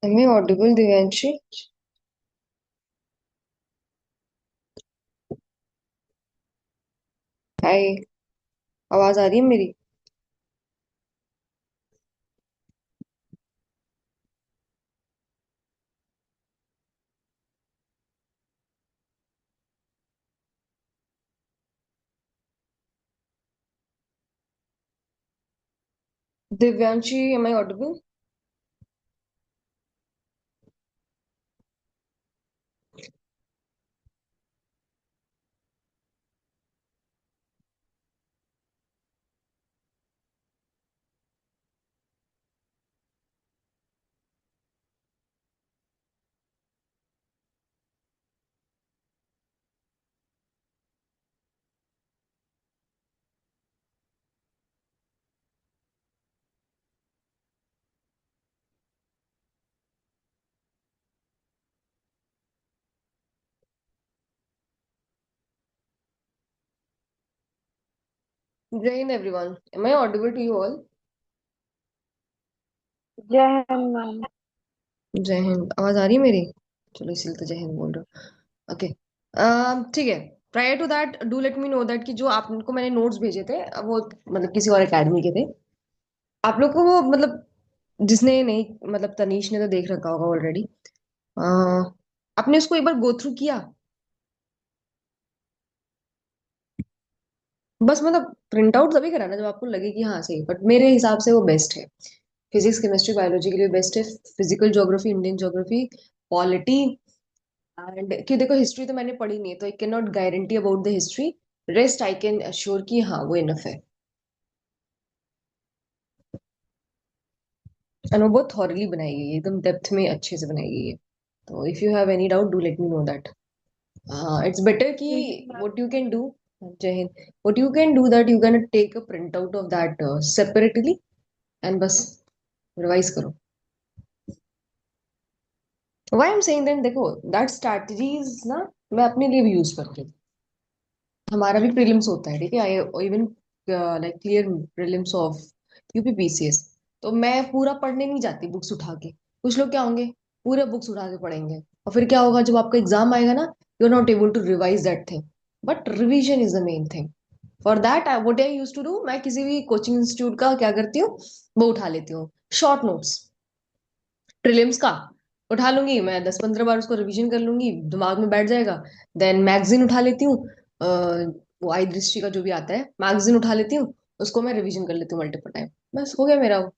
Am I audible, Divyanshi? हाय। आवाज आ रही है मेरी? Divyanshi, am I audible? जय Hind everyone. Am I audible to you all? जय हिंद मैम। जय हिंद। आवाज आ रही है मेरी? चलो इसीलिए तो जय हिंद बोल रहा हूँ। ओके। ठीक है। Prior to that do let me know that कि जो आपको मैंने नोट्स भेजे थे वो मतलब किसी और एकेडमी के थे। आप लोग को वो मतलब जिसने नहीं मतलब तनीश ने तो देख रखा होगा ऑलरेडी। आपने उसको एक बार गो थ्रू किया? बस मतलब प्रिंट आउट तभी कराना जब आपको लगे कि हाँ सही, बट मेरे हिसाब से वो बेस्ट है। फिजिक्स केमिस्ट्री बायोलॉजी के लिए बेस्ट है। Physical geography, Indian geography, polity and कि देखो हिस्ट्री तो मैंने पढ़ी नहीं है तो I can not guarantee about the history. Rest I can assure कि हाँ वो इनफ है। एंड वो बहुत थॉरली बनाई गई है, एकदम डेप्थ में अच्छे से बनाई गई है। तो if you have any doubt do let me know that. It's better कि ठीक है ma'am. What you can do. जय हिंद। What you can do that you can take a print out of that separately and बस revise करो। Why I am saying that, देखो that strategies ना मैं अपने लिए भी यूज करती हूँ। हमारा भी प्रीलिम्स होता है, ठीक है। I even like clear prelims of UPPCS. तो मैं पूरा पढ़ने नहीं जाती बुक्स उठा के। कुछ लोग क्या होंगे, पूरे बुक्स उठा के पढ़ेंगे और फिर क्या होगा जब आपका एग्जाम आएगा ना, you are not able to revise that thing. But revision is the main thing. For that what I use to do, मैं किसी भी कोचिंग इंस्टीट्यूट का क्या करती हूँ, वो उठा लेती हूँ शॉर्ट नोट्स प्रीलिम्स का। उठा लूंगी मैं 10-15 बार, उसको रिवीजन कर लूंगी, दिमाग में बैठ जाएगा। देन मैगजीन उठा लेती हूँ। वो आई दृष्टि का जो भी आता है मैगजीन उठा लेती हूँ। उसको मैं रिवीजन कर लेती हूँ मल्टीपल टाइम। बस हो गया मेरा वो।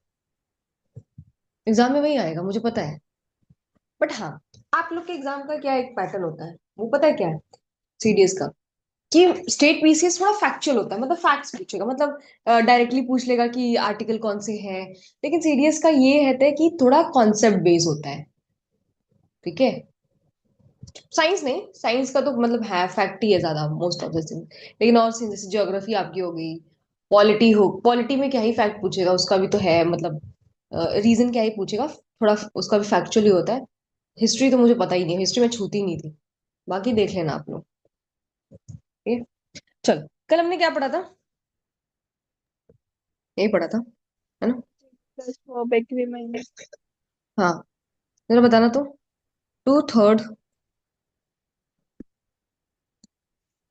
एग्जाम में वही आएगा मुझे पता है। बट हाँ, आप लोग के एग्जाम का क्या एक पैटर्न होता है वो पता है क्या है, सीडीएस का, कि स्टेट पीसीएस थोड़ा फैक्चुअल होता है, मतलब फैक्ट्स पूछेगा, मतलब डायरेक्टली पूछ लेगा कि आर्टिकल कौन से है। लेकिन सीडीएस का ये है कि थोड़ा कॉन्सेप्ट बेस होता है, ठीक है। साइंस नहीं, साइंस का तो मतलब है फैक्ट ही है ज्यादा मोस्ट ऑफ द थिंग। लेकिन और सी जैसे ज्योग्राफी आपकी हो गई, पॉलिटी हो, पॉलिटी में क्या ही फैक्ट पूछेगा, उसका भी तो है मतलब रीजन क्या ही पूछेगा, थोड़ा उसका भी फैक्चुअल ही होता है। हिस्ट्री तो मुझे पता ही नहीं, हिस्ट्री में छूती नहीं थी। बाकी देख लेना आप लोग। ठीक है। चल कल हमने क्या पढ़ा था? यही पढ़ा था, है ना? Plus verb agreement. हाँ, जरा बताना तो। 2/3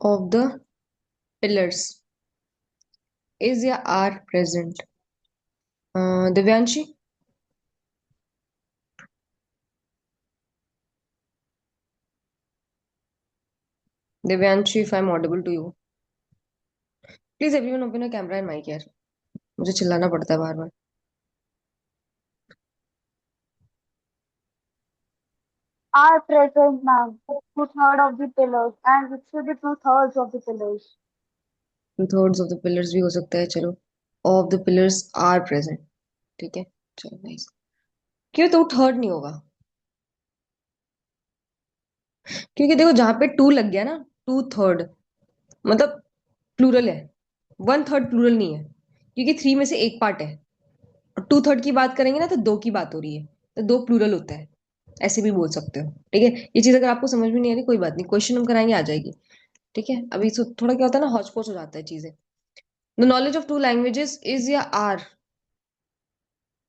ऑफ द पिलर्स इज या are present. Divyanshi. Divyanshi, if I am audible to you, please everyone open a camera and mic यार। मुझे चिल्लाना पड़ता है बार बार। Are present ma'am. Two-thirds of the pillars and it should be two-thirds of the pillars. 2/3 of the pillars भी हो सकता है, चलो। Of the pillars are present, ठीक है। चलो नाइस। क्यों 2/3 नहीं होगा? क्योंकि देखो जहां पे टू लग गया ना, 2/3 मतलब प्लूरल है। 1/3 प्लूरल नहीं है, क्योंकि 3 में से एक पार्ट है। और 2/3 की बात करेंगे ना तो दो की बात हो रही है, तो दो प्लूरल होता है। ऐसे भी बोल सकते हो, ठीक है। ये चीज अगर आपको समझ में नहीं आ रही कोई बात नहीं, क्वेश्चन हम कराएंगे आ जाएगी। ठीक है, अभी थोड़ा क्या होता है ना, हौच पौच हो जाता है चीजें। The knowledge of two languages is या are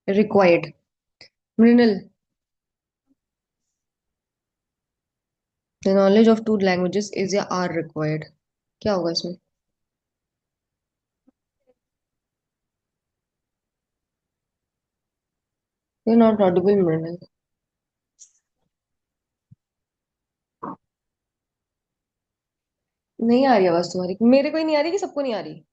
required. Mrinal, the knowledge of two languages is या आर रिक्वायर्ड, क्या होगा इसमें? You not audible Mrinal. नहीं आ रही आवाज तुम्हारी, मेरे को ही नहीं आ रही कि सबको नहीं आ रही?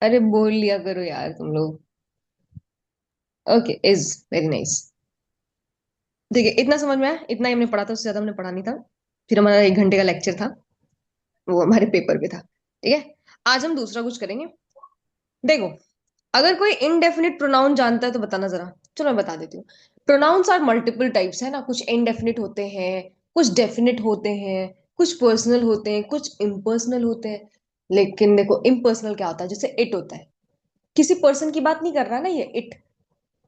अरे बोल लिया करो यार तुम लोग। Okay, is very nice. ठीक है, इतना समझ में आया, इतना ही हमने पढ़ा था, उससे ज्यादा हमने पढ़ा नहीं था। फिर हमारा 1 घंटे का लेक्चर था, वो हमारे पेपर पे था। ठीक है, आज हम दूसरा कुछ करेंगे। देखो, अगर कोई इनडेफिनिट प्रोनाउन जानता है तो बताना जरा। चलो मैं बता देती हूँ। प्रोनाउंस आर मल्टीपल टाइप्स, है ना। कुछ इनडेफिनिट होते हैं, कुछ डेफिनिट होते हैं, कुछ पर्सनल होते हैं, कुछ इम्पर्सनल होते हैं। लेकिन देखो, इम्पर्सनल क्या होता है? जैसे इट होता है, किसी पर्सन की बात नहीं कर रहा ना, ये इट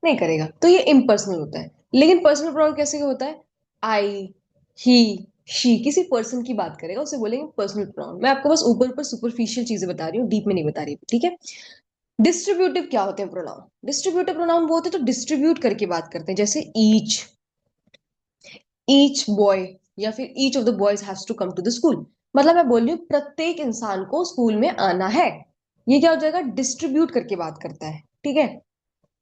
नहीं करेगा, तो ये इम्पर्सनल होता है। लेकिन पर्सनल प्रोनाउन कैसे होता है? आई, ही, शी, किसी पर्सन की बात करेगा उसे बोलेंगे पर्सनल प्रोनाउन। मैं आपको बस ऊपर ऊपर सुपरफिशियल चीजें बता रही हूँ, डीप में नहीं बता रही, ठीक है। डिस्ट्रीब्यूटिव क्या होते हैं प्रोनाउन? डिस्ट्रीब्यूटिव प्रोनाउन वो होते हैं तो डिस्ट्रीब्यूट करके बात करते हैं, जैसे ईच, ईच बॉय, या फिर each of the boys has to come to the school. मतलब मैं बोल रही हूँ प्रत्येक इंसान को स्कूल में आना है। ये क्या हो जाएगा? डिस्ट्रीब्यूट करके बात करता है, ठीक है।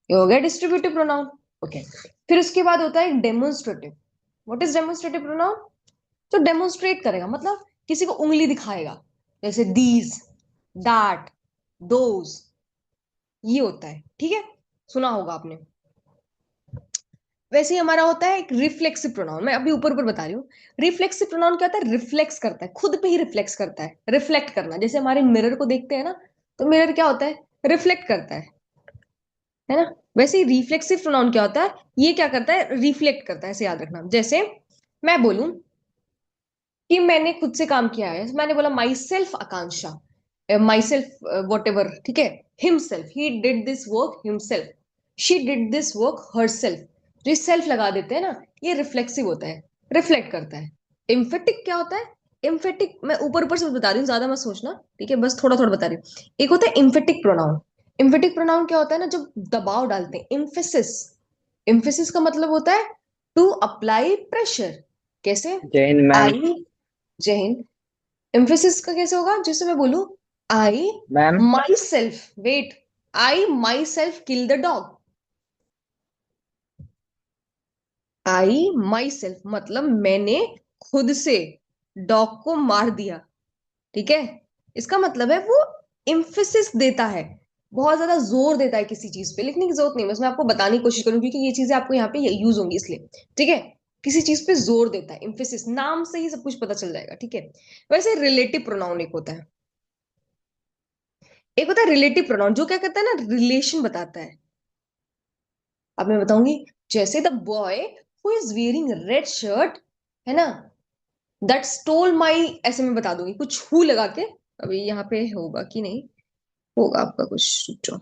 ये हो गया डिस्ट्रीब्यूटिव प्रोनाउन। ओके, फिर उसके बाद होता है demonstrative. What is demonstrative pronoun? तो डेमोन्स्ट्रेट करेगा, मतलब किसी को उंगली दिखाएगा, जैसे दीज, दैट, दोज, ये होता है, ठीक है। सुना होगा आपने। वैसे ही हमारा होता है एक रिफ्लेक्सिव प्रोनाउन, मैं अभी ऊपर ऊपर बता रही हूँ। रिफ्लेक्सिव प्रोनाउन क्या होता है? रिफ्लेक्स करता है, खुद पे ही रिफ्लेक्स करता है। रिफ्लेक्ट करना, जैसे हमारे मिरर को देखते हैं ना, तो मिरर क्या होता है? रिफ्लेक्ट करता है ना। वैसे ही रिफ्लेक्सिव प्रोनाउन क्या होता है? ये क्या करता है? रिफ्लेक्ट करता है, ऐसे याद रखना। जैसे मैं बोलूं कि मैंने खुद से काम किया है, मैंने बोला my self Akanksha, my self what ever, ठीक है। Himself, he did this work himself, she did this work her self. जो सेल्फ लगा देते हैं ना, ये रिफ्लेक्सिव होता है, रिफ्लेक्ट करता है। इम्फेटिक क्या होता है? इम्फेटिक मैं ऊपर ऊपर से बता रही हूँ, ज्यादा मत सोचना, ठीक है, बस थोड़ा थोड़ा बता रही हूँ। एक होता है इम्फेटिक प्रोनाउन। इम्फेटिक प्रोनाउन क्या होता है ना, जब दबाव डालते हैं, इम्फेसिस। इम्फेसिस का मतलब होता है टू अप्लाई प्रेशर। कैसे? जय हिंद मैम। आई, जय हिंद। एम्फेसिस का कैसे होगा? जैसे मैं बोलूं I am myself, wait, I myself kill the dog. I myself मतलब मैंने खुद से डॉग को मार दिया, ठीक है। इसका मतलब है वो इम्फेसिस देता है, बहुत ज्यादा जोर देता है किसी चीज पे। लिखने की जरूरत नहीं, बस मैं आपको बताने की कोशिश करूँ, क्योंकि ये चीजें आपको यहाँ पे यूज होंगी इसलिए, ठीक है। किसी चीज पे जोर देता है, इम्फेसिस, नाम से ही सब कुछ पता चल जाएगा, ठीक है। वैसे रिलेटिव प्रोनाउन एक होता है, एक होता है रिलेटिव प्रोनाउन, जो क्या करता है ना, रिलेशन बताता है। अब मैं बताऊंगी, जैसे the boy who is wearing red shirt, है ना, दैट स्टोल माई, ऐसे मैं बता दूंगी कुछ हु लगा के। अभी यहाँ पे होगा कि नहीं, होगा आपका कुछ, रुक जाओ।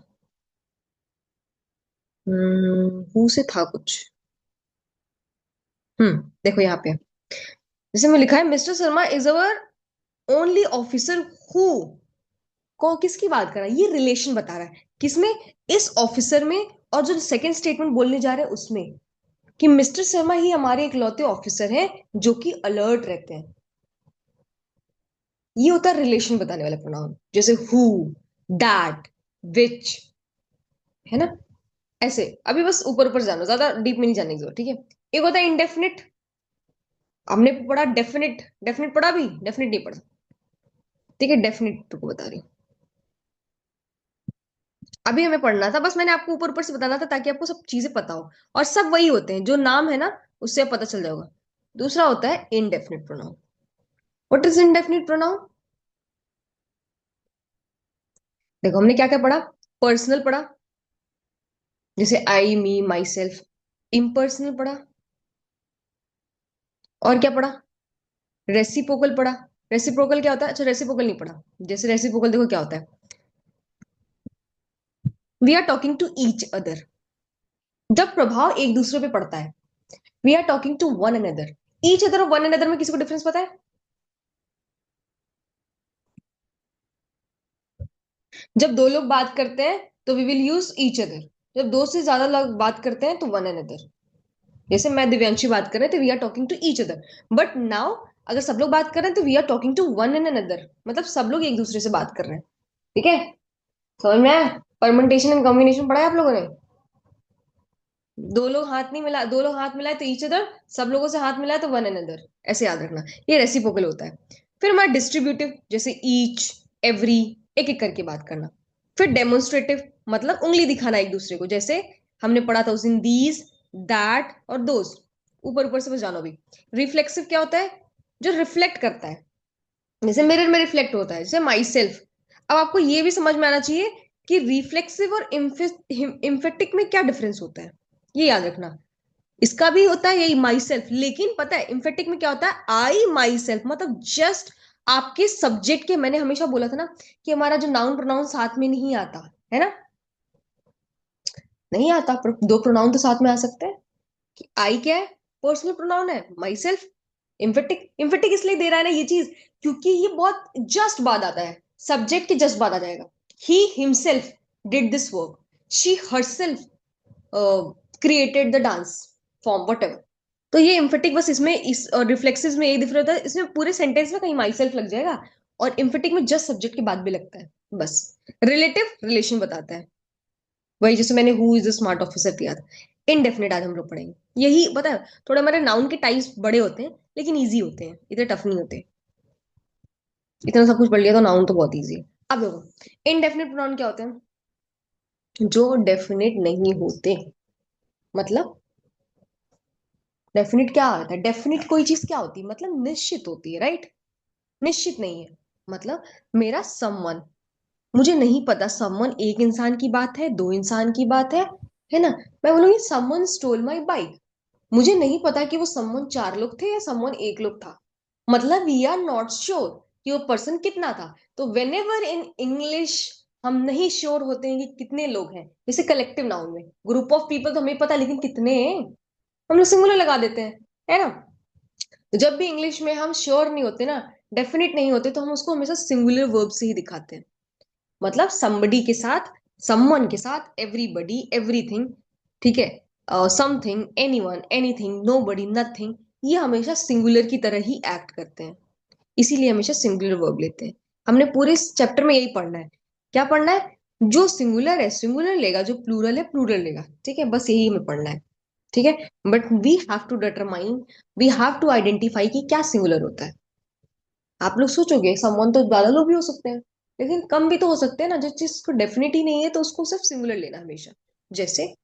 हु से था कुछ। देखो यहाँ पे, जैसे मैं लिखा है mister Sharma is our only officer who, को किसकी बात कर रहा है? ये रिलेशन बता रहा है, किसमें? इस ऑफिसर में, और जो सेकंड स्टेटमेंट बोलने जा रहे हैं उसमें, कि मिस्टर शर्मा ही हमारे इकलौते ऑफिसर हैं जो कि अलर्ट रहते हैं। ये होता है रिलेशन बताने वाला प्रोनाउन, जैसे हु, दैट, विच, है ना। ऐसे अभी बस ऊपर ऊपर जानो, ज्यादा डीप में नहीं जाने की जरूरत, ठीक है। एक होता है इंडेफिनिट, हमने पढ़ा डेफिनिट, डेफिनिट पढ़ा, भी डेफिनिट नहीं पढ़ा, ठीक है। डेफिनिट को बता रही हूँ, अभी हमें पढ़ना था, बस मैंने आपको ऊपर ऊपर से बताना था ताकि आपको सब चीजें पता हो। और सब वही होते हैं जो नाम है ना, उससे पता चल जाएगा। दूसरा होता है indefinite pronoun. What is indefinite pronoun? देखो हमने क्या क्या पढ़ा। पर्सनल पढ़ा, जैसे आई, मी, माई सेल्फ। इम्पर्सनल पढ़ा, और क्या पढ़ा? रेसिप्रोकल पढ़ा। रेसिप्रोकल क्या होता है? अच्छा, रेसिप्रोकल नहीं पढ़ा। जैसे रेसिप्रोकल देखो क्या होता है, we are talking to each other, जब प्रभाव एक दूसरे पे पड़ता है। We are talking to one another. Each other और वन अनदर में किसी को डिफरेंस पता है? जब दो लोग बात करते हैं तो we will use each other, जब दो से ज्यादा लोग बात करते हैं तो वन अनदर। जैसे मैं दिव्यांशी बात कर रहे हैं तो we are talking to each other. But now अगर सब लोग बात कर रहे हैं तो we are talking to one and another, मतलब सब लोग एक दूसरे से बात कर रहे हैं। ठीक है, समझ में आया? परमेंटेशन एंड कॉम्बिनेशन पढ़ा है आप लोगों ने? दो लोग हाथ मिलाए तो ईच अदर, सब लोगों से हाथ मिलाए तो वन अनदर। ऐसे याद रखना, ये रेसिप्रोकल होता है। फिर हमारा डिस्ट्रीब्यूटिव, जैसे ईच, एवरी, एक एक करके बात करना। फिर डेमोन्स्ट्रेटिव, मतलब उंगली दिखाना एक दूसरे को, जैसे हमने पढ़ा था उस दिन दीज, दैट और दोज। ऊपर ऊपर से बस जानो भी। रिफ्लेक्सिव क्या होता है? जो रिफ्लेक्ट करता है, जैसे मिरर में रिफ्लेक्ट होता है, जैसे माई सेल्फ। अब आपको ये भी समझ में आना चाहिए कि रिफ्लेक्सिव और इम्फेक्टिक में क्या डिफरेंस होता है, ये याद रखना। इसका भी होता है यही माई सेल्फ, लेकिन पता है इम्फेक्टिक में क्या होता है? आई माई सेल्फ, मतलब जस्ट आपके सब्जेक्ट के, मैंने हमेशा बोला था ना कि हमारा जो नाउन प्रोनाउन साथ में नहीं आता है ना, नहीं आता, पर दो प्रोनाउन तो साथ में आ सकते हैं। कि आई क्या है? पर्सनल प्रोनाउन है, माई सेल्फ। इम्फेटिक, इम्फेटिक इसलिए दे रहा है ना ये चीज, क्योंकि ये बहुत जस्ट बाद आता है, सब्जेक्ट के जस्ट बाद आ जाएगा। He himself did this work, she herself created the dance form, what ever. तो ये इम्फेटिक बस इसमें, इस रिफ्लेक्सिव में ये डिफरेंस होता है, इसमें पूरे सेंटेंस में कहीं माई सेल्फ लग जाएगा, और इम्फेटिक में जस्ट सब्जेक्ट के बाद भी लगता है बस। रिलेटिव रिलेशन बताता है, वही जैसे मैंने who is the smart officer किया था। इनडेफिनेट आज हम लोग पढ़ेंगे। यही पता है, थोड़ा हमारे नाउन के टाइप्स बड़े होते हैं लेकिन इजी होते हैं, इतने टफ नहीं होते। इतना सब कुछ पढ़ लिया तो नाउन तो बहुत इजी है। अब देखो इनडेफिनेट प्रोनाउन क्या होते हैं? जो डेफिनेट नहीं होते, मतलब डेफिनेट क्या होता है? डेफिनेट कोई चीज क्या होती है? मतलब निश्चित होती है, राइट? निश्चित नहीं है। मतलब मेरा समवन, मुझे नहीं पता समवन एक इंसान की बात है, दो इंसान की बात है ना? मैं बोलूंगी समवन स्टोल माई बाइक, मुझे नहीं पता कि वो समवन चार लोग थे या समवन एक लोग था। मतलब वी आर नॉट श्योर कि वो पर्सन कितना था। तो वेन एवर इन इंग्लिश हम नहीं श्योर होते हैं कि कितने लोग हैं, जैसे कलेक्टिव नाउन में ग्रुप ऑफ पीपल तो हमें पता, लेकिन कितने हैं हम लोग सिंगुलर लगा देते हैं, है ना? तो जब भी इंग्लिश में हम श्योर नहीं होते ना, डेफिनेट नहीं होते, तो हम उसको हमेशा सिंगुलर वर्ब से ही दिखाते हैं। मतलब somebody के साथ, someone के साथ, everybody, everything, ठीक है, something, anyone, anything, nobody, nothing, ये हमेशा सिंगुलर की तरह ही एक्ट करते हैं, इसीलिए हमेशा सिंगुलर वर्ब लेते हैं। हमने पूरे इस चैप्टर में यही पढ़ना है। क्या पढ़ना है? जो सिंगुलर है सिंगुलर लेगा, जो प्लूरल है प्लूरल लेगा, ठीक है, बस यही हमें पढ़ना है। ठीक है, but we have to determine, we have to identify कि क्या सिंगुलर होता है। आप लोग सोचोगे समवन तो ज्यादा लोग भी हो सकते हैं, लेकिन कम भी तो हो सकते हैं ना। जिस चीज को डेफिनेट ही नहीं है तो उसको सिर्फ सिंगुलर लेना हमेशा। जैसे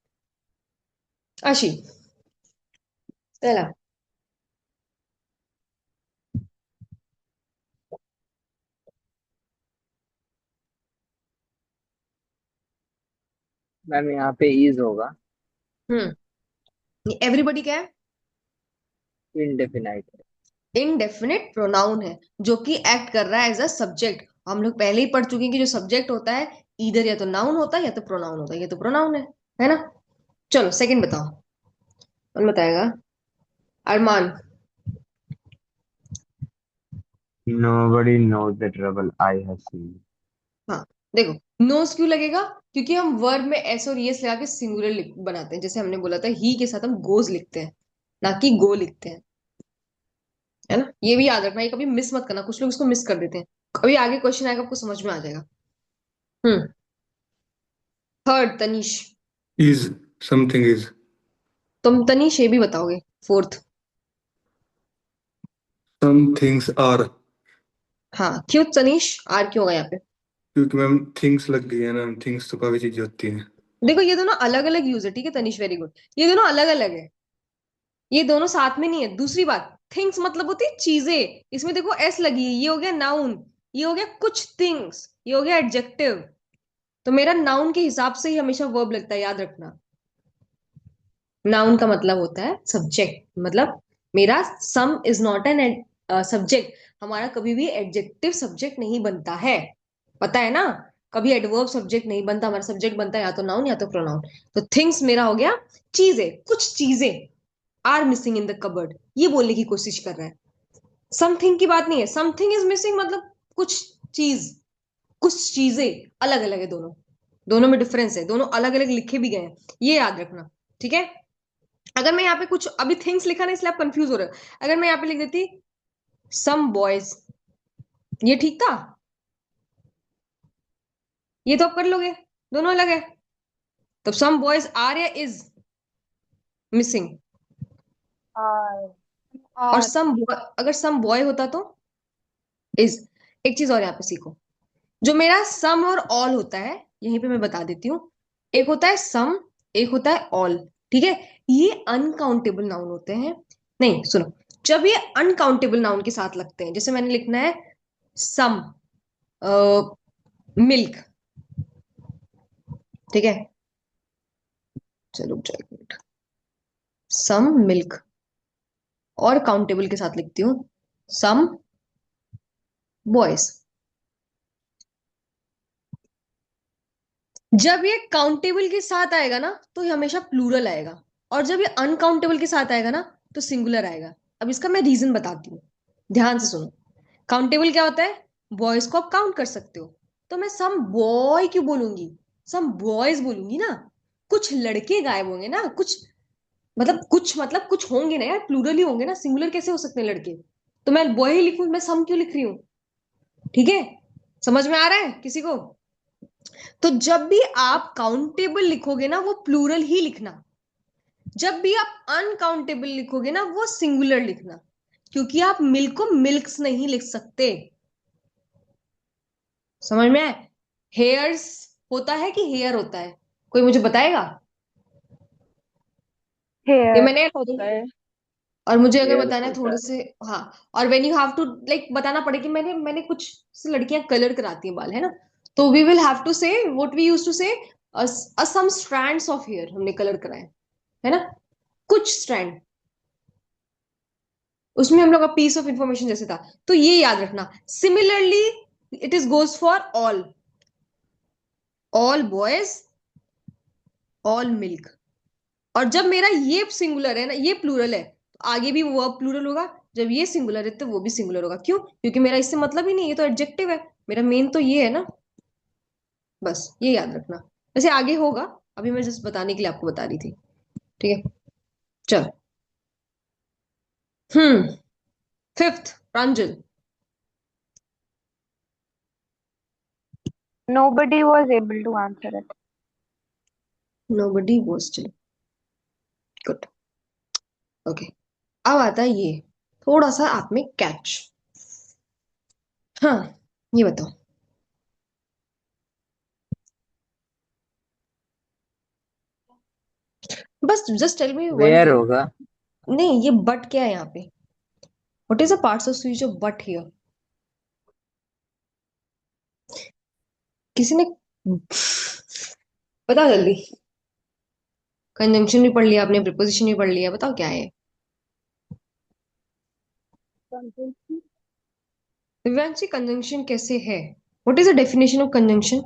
आशी, पहला। मैम यहाँ पे इज होगा। एवरीबॉडी क्या है? इनडेफिनाइट। इनडेफिनेट प्रोनाउन है, जो कि एक्ट कर रहा है एज अ सब्जेक्ट। हम लोग पहले ही पढ़ चुके हैं कि जो सब्जेक्ट होता है इधर या तो नाउन होता है या तो प्रोनाउन होता है, ये तो प्रोनाउन है ना? चलो सेकंड बताओ, कौन बताएगा? अरमान। Nobody knows the trouble I have seen. हाँ, देखो नोज क्यों लगेगा? क्योंकि हम वर्ब में एस और यस लगा के सिंगुलर बनाते हैं, जैसे हमने बोला था ही के साथ हम गोज लिखते हैं, ना कि गो लिखते हैं, है ना? ये भी याद रखना, ये कभी मिस मत करना, कुछ लोग इसको मिस कर देते हैं। कभी आगे क्वेश्चन आएगा आपको समझ में आ जाएगा। हम्म। Third Tanish. Is, something is. तुम तनीश ये भी बताओगे। फोर्थ। Some things are. हाँ, क्यों तनीश आर क्यों होगा यहाँ पे? क्योंकि मैम थिंग्स लग गई है ना, थिंग्स तो काफी चीजें होती हैं। देखो ये दोनों अलग अलग यूज है, ठीक है तनीश, वेरी गुड। ये दोनों अलग अलग है, ये दोनों साथ में नहीं है। दूसरी बात, थिंग्स मतलब होती है चीजें, इसमें देखो एस लगी है, ये हो गया नाउन, ये हो गया कुछ थिंग्स, ये हो गया एडजेक्टिव। तो मेरा नाउन के हिसाब से ही हमेशा वर्ब लगता है, याद रखना। नाउन का मतलब होता है सब्जेक्ट, मतलब मेरा सम इज नॉट एन सब्जेक्ट, हमारा कभी भी एडजेक्टिव सब्जेक्ट नहीं बनता है, पता है ना? कभी एडवर्ब सब्जेक्ट नहीं बनता, हमारा सब्जेक्ट बनता है या तो नाउन या तो प्रोनाउन। तो थिंग्स मेरा हो गया चीजें, कुछ चीजें are missing in the cupboard, ये बोलने की कोशिश कर रहा है। समथिंग की बात नहीं है, समथिंग इज मिसिंग मतलब कुछ चीज, कुछ चीजें, अलग अलग है दोनों। दोनों में डिफरेंस है, दोनों अलग अलग लिखे भी गए हैं, ये याद रखना, ठीक है। अगर मैं यहाँ पे कुछ अभी थिंग्स लिखा ना इसलिए आप कंफ्यूज हो रहे हो, अगर मैं यहाँ पे लिख देती सम बॉयज, ये ठीक था, ये तो आप कर लोगे, दोनों अलग है। तो सम बॉयज आर या इज मिसिंग, are और are अगर सम बॉय होता तो इज। एक चीज और यहाँ पे सीखो, जो मेरा सम और ऑल होता है, यहीं पे मैं बता देती हूँ, एक होता है सम, एक होता है ऑल, ठीक है। ये अनकाउंटेबल नाउन होते हैं। नहीं सुनो, जब ये अनकाउंटेबल नाउन के साथ लगते हैं, जैसे मैंने लिखना है सम मिल्क, ठीक है, चलो एक मिनट, सम मिल्क, और काउंटेबल के साथ लिखती हूँ सम बॉयज। जब ये काउंटेबल के साथ आएगा ना तो ये हमेशा प्लूरल आएगा, और जब ये अनकाउंटेबल के साथ आएगा ना तो सिंगुलर आएगा। अब इसका मैं रीजन बताती हूँ, ध्यान से सुनो। काउंटेबल क्या होता है, बॉयज को आप काउंट कर सकते हो, तो मैं सम बॉय क्यों बोलूंगी, सम बॉयज बोलूंगी ना। कुछ लड़के गायब होंगे ना, कुछ कुछ होंगे ना यार, प्लूरल ही होंगे ना, सिंगुलर कैसे हो सकते हैं लड़के। तो मैं बॉय ही लिखूं, मैं सम क्यों लिख रही हूँ, ठीक है। समझ में आ रहा है किसी को। तो जब भी आप काउंटेबल लिखोगे ना वो प्लूरल ही लिखना, जब भी आप अनकाउंटेबल लिखोगे ना वो सिंगुलर लिखना, क्योंकि आप मिल्क को मिल्क्स नहीं लिख सकते। समझ में आए। हेयर्स होता है कि हेयर होता है, कोई मुझे बताएगा। ये here मैंने, होता है। और मुझे अगर Here बताना है होता थोड़े है। से, हाँ, और when you have to like बताना पड़े कि मैंने मैंने कुछ से लड़कियां कलर कराती हैं बाल, है ना, तो वी विल हैव टू से व्हाट वी यूज टू से सम स्ट्रैंड्स ऑफ हेयर हमने कलर कराए, है ना, कुछ स्ट्रैंड, उसमें हम लोग का पीस ऑफ इंफॉर्मेशन जैसे था। तो ये याद रखना, similarly it is goes for all, all boys, all milk. और जब मेरा ये सिंगुलर है ना, ये प्लूरल है, तो आगे भी वो प्लूरल होगा, जब ये सिंगुलर है तो वो भी सिंगुलर होगा। क्यों, क्योंकि मेरा इससे मतलब ही नहीं, ये तो एडजेक्टिव है, मेरा मेन तो ये है ना। बस ये याद रखना, वैसे आगे होगा, अभी मैं जस्ट बताने के लिए आपको बता रही थी, ठीक है। चल, fifth, Pranjal. Nobody was able to answer it. Nobody was, चलो गुड, ओके। अब आता है ये, थोड़ा सा आप में कैच। हाँ, ये बताओ, बस just tell me one Where thing. होगा? नहीं, ये बट क्या है यहाँ पे, what is the parts of speech of but here, किसी ने बताओ जल्दी। कंजंक्शन भी पढ़ लिया आपने, प्रीपोजिशन भी पढ़ लिया, बताओ क्या है। दिव्यांशी, कंजंक्शन कैसे है, what is the definition of conjunction.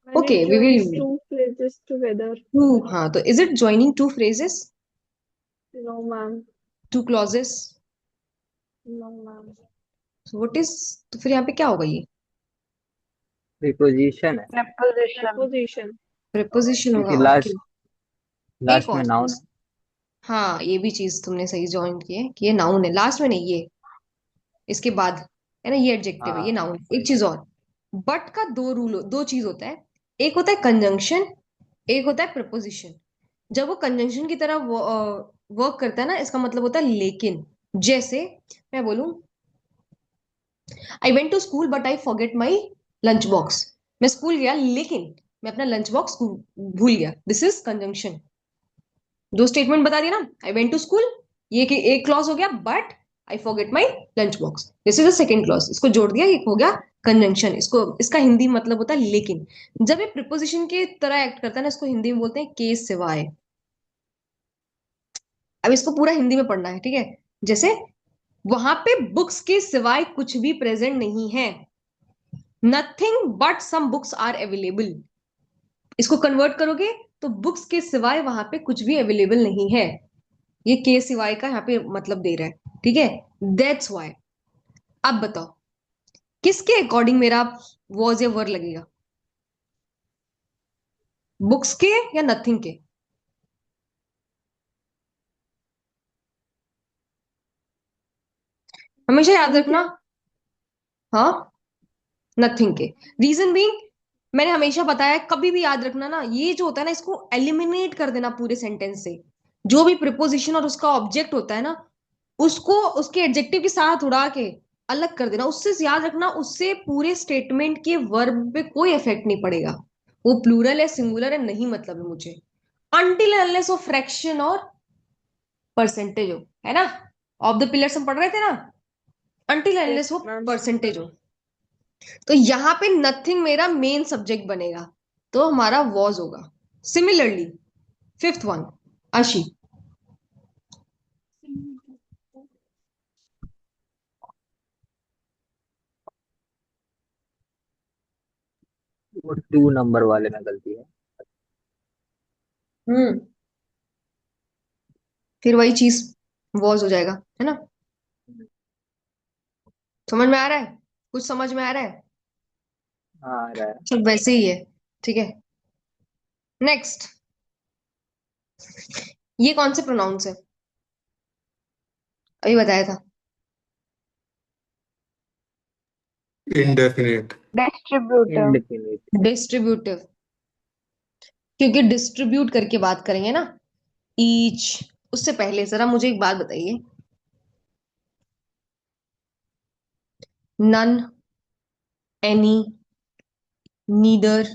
When okay, it we joins will two phrases together. Two, हाँ, तो is it joining two phrases, No, ma'am. Two clauses, No, ma'am. What is, तो फिर यहाँ पे क्या होगा, ये Preposition है, Preposition. Preposition. प्रीपोजिशन होगा, क्योंकि ओके। लास्ट एक लास्ट में और नाउन चीज, है। हाँ, ये भी चीज तुमने सही ज्वाइन की है कि ये नाउन है, लास्ट में नहीं, ये इसके बाद है ना, ये एडजेक्टिव है, ये हाँ, नाउन है। एक चीज और, बट का दो रूल, दो चीज होता है, एक होता है कंजंक्शन, एक होता है प्रपोजिशन। जब वो कंजंक्शन की तरह वर्क करता है ना, इसका मतलब होता है लेकिन। जैसे मैं बोलूं, I went to school but I forget my lunch box, मैं स्कूल गया लेकिन मैं अपना लंच बॉक्स भूल गया, दिस इज कंजंक्शन। दो स्टेटमेंट बता दिया ना, आई वेंट टू स्कूल, ये कि एक क्लॉज हो गया, but I forget my lunch box, this is the second clause, इसको जोड़ दिया, ये हो गया कंजंक्शन। इसको, इसका हिंदी मतलब होता है लेकिन। जब ये प्रिपोजिशन की तरह एक्ट करता है ना, इसको हिंदी में बोलते हैं के सिवाय। अब इसको पूरा हिंदी में पढ़ना है, ठीक है। जैसे, वहां पे बुक्स के सिवाय कुछ भी प्रेजेंट नहीं है, nothing but some books are available. इसको कन्वर्ट करोगे तो बुक्स के सिवाय वहां पे कुछ भी अवेलेबल नहीं है, ये के सिवाय का यहाँ पे मतलब दे रहा है, ठीक है। That's why. अब बताओ, किसके अकॉर्डिंग मेरा वॉज या वर लगेगा? बुक्स के या नथिंग के? हमेशा याद रखना। हाँ, नथिंग के। रीजन बीइंग, मैंने हमेशा बताया है, कभी भी याद रखना ना, ये जो होता है ना, इसको एलिमिनेट कर देना पूरे सेंटेंस से। जो भी प्रिपोजिशन और उसका ऑब्जेक्ट होता है ना, उसको उसके एडजेक्टिव के साथ उड़ा के अलग कर देना। उससे याद रखना, उससे पूरे स्टेटमेंट के वर्ब पे कोई इफेक्ट नहीं पड़ेगा। वो प्लूरल है, सिंगुलर है, नहीं मतलब है मुझे। अनटिल अनलेस ऑफ फ्रैक्शन और परसेंटेज हो, है ना? ऑफ द पिलर्स हम पढ़ रहे थे ना, अनटिल अनलेस वो मैम। परसेंटेज हो। तो यहाँ पे नथिंग मेरा मेन सब्जेक्ट बनेगा, तो हमारा वॉज होगा। सिमिलरली फिफ्थ वन, आशी। वो 2 नंबर वाले में गलती है। हम्म, फिर वही चीज वॉज हो जाएगा, है ना? समझ में आ रहा है? कुछ समझ में आ रहा है? हाँ आ रहा है। सब वैसे ही है, ठीक है। नेक्स्ट, ये कौन से प्रोनाउंस है? अभी बताया था। indefinite. Distributive. इंडेफिनिट। डिस्ट्रीब्यूटिव, क्योंकि डिस्ट्रीब्यूट करके बात करेंगे ना, ईच। उससे पहले जरा मुझे एक बात बताइए, नन, एनी, नीदर,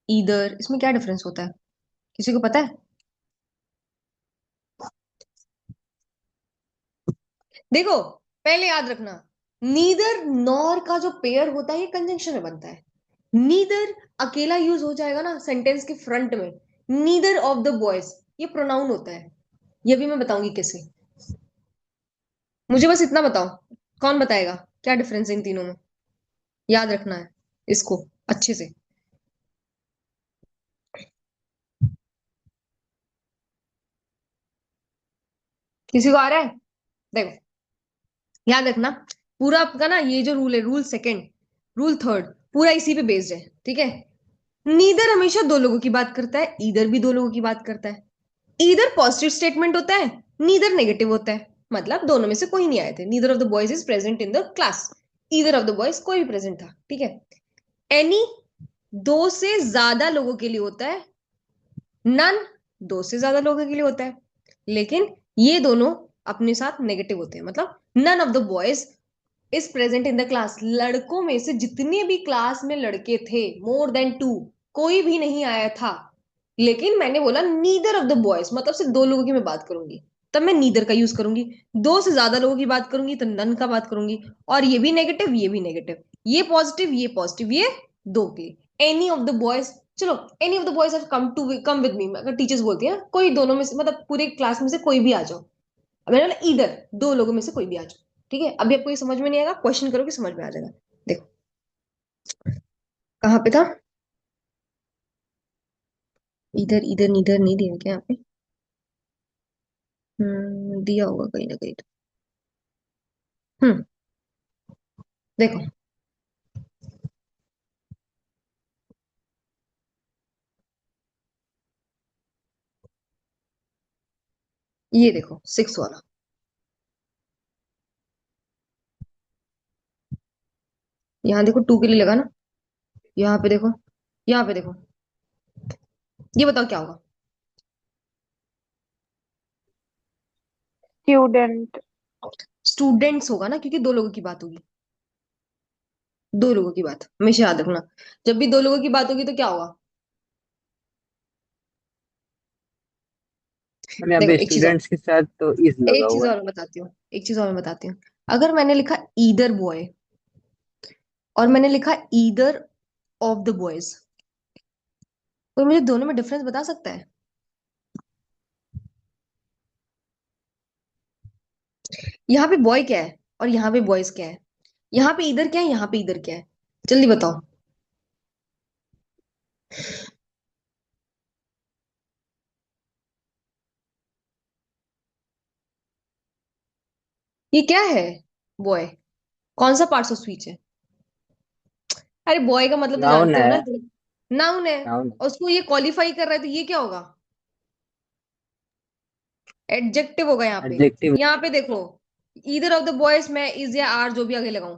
ईदर, इसमें क्या डिफरेंस होता है? किसी को पता है? देखो, पहले याद रखना, नीदर नॉर का जो पेयर होता है ये कंजंक्शन में बनता है। नीदर अकेला यूज हो जाएगा ना सेंटेंस के फ्रंट में, नीदर ऑफ द बॉयज ये प्रोनाउन होता है। ये भी मैं बताऊंगी कैसे। मुझे बस इतना बताओ, कौन बताएगा क्या डिफरेंस है इन तीनों में? याद रखना है इसको अच्छे से। किसी को आ रहा है? देखो, याद रखना, पूरा आपका ना ये जो रूल है, रूल सेकंड, रूल थर्ड, पूरा इसी पे बेस्ड है, ठीक है। नीदर हमेशा दो लोगों की बात करता है, ईदर भी दो लोगों की बात करता है। ईदर पॉजिटिव स्टेटमेंट होता है, नीदर नेगेटिव होता है। मतलब दोनों में से कोई नहीं आए थे, neither of the boys is present in the class, either of the boys कोई भी प्रेजेंट था, ठीक है। एनी दो से ज्यादा लोगों के लिए होता है, नन दो से ज्यादा लोगों के लिए होता है। लेकिन ये दोनों अपने साथ नेगेटिव होते हैं, मतलब none of the boys is present in the class. लड़कों में से जितने भी क्लास में लड़के थे, मोर देन टू, कोई भी नहीं आया था। लेकिन मैंने बोला नीदर ऑफ द बॉयज, मतलब सिर्फ दो लोगों की मैं बात करूंगी, तब मैं नीदर का यूज करूंगी। दो से ज्यादा लोगों की बात करूंगी तो नन का बात करूंगी। और ये भी नेगेटिव, ये भी नेगेटिव, ये पॉजिटिव, ये पॉजिटिव, ये दो के लिए एनी ऑफ द बॉयज। चलो, any of the boys have come with me, अगर टीचर्स बोलती है कोई दोनों में से, मतलब पूरे क्लास में से कोई भी आ जाओ। अब मैंने बोला इधर दो लोगों में से कोई भी आ जाओ, ठीक है। अभी आपको ये समझ में नहीं आएगा, क्वेश्चन करोगे समझ में आ जाएगा। देखो, कहाँ पे था? इधर इधर नीदर नहीं दिया क्या यहाँ पे? दिया होगा कहीं ना कहीं तो। हम्म, देखो, ये देखो सिक्स वाला, यहाँ देखो टू के लिए लगा ना, यहाँ पे देखो, यहाँ पे देखो, ये बताओ क्या होगा? Student. स्टूडेंट्स होगा ना, क्योंकि दो लोगों की बात होगी। दो लोगों की बात हमेशा याद रखना, जब भी दो लोगों की बात होगी तो क्या होगा? मैंने देखो अभी एक चीज और, स्टूडेंट्स के साथ तो इज लगा एक चीज हुआ है। और मैं बताती हूँ, एक चीज और मैं बताती हूँ। अगर मैंने लिखा ईदर बॉय और मैंने लिखा ईदर ऑफ द बॉयज, कोई मुझे दोनों में डिफरेंस बता सकता है? यहाँ पे बॉय क्या है और यहाँ पे बॉयज क्या है? यहाँ पे इधर क्या है, यहाँ पे इधर क्या है? जल्दी बताओ। ये क्या है? बॉय कौन सा पार्ट्स ऑफ स्पीच है? अरे बॉय का मतलब तो नाउन जानते हो है। ना, नाउन है। नाउन। और उसको ये क्वालिफाई कर रहा है तो ये क्या होगा? एडजेक्टिव होगा यहाँ पे। एडजेक्टिव। यहाँ पे देखो, ईदर ऑफ द बॉयज, मैं इज या आर जो भी आगे लगाऊं,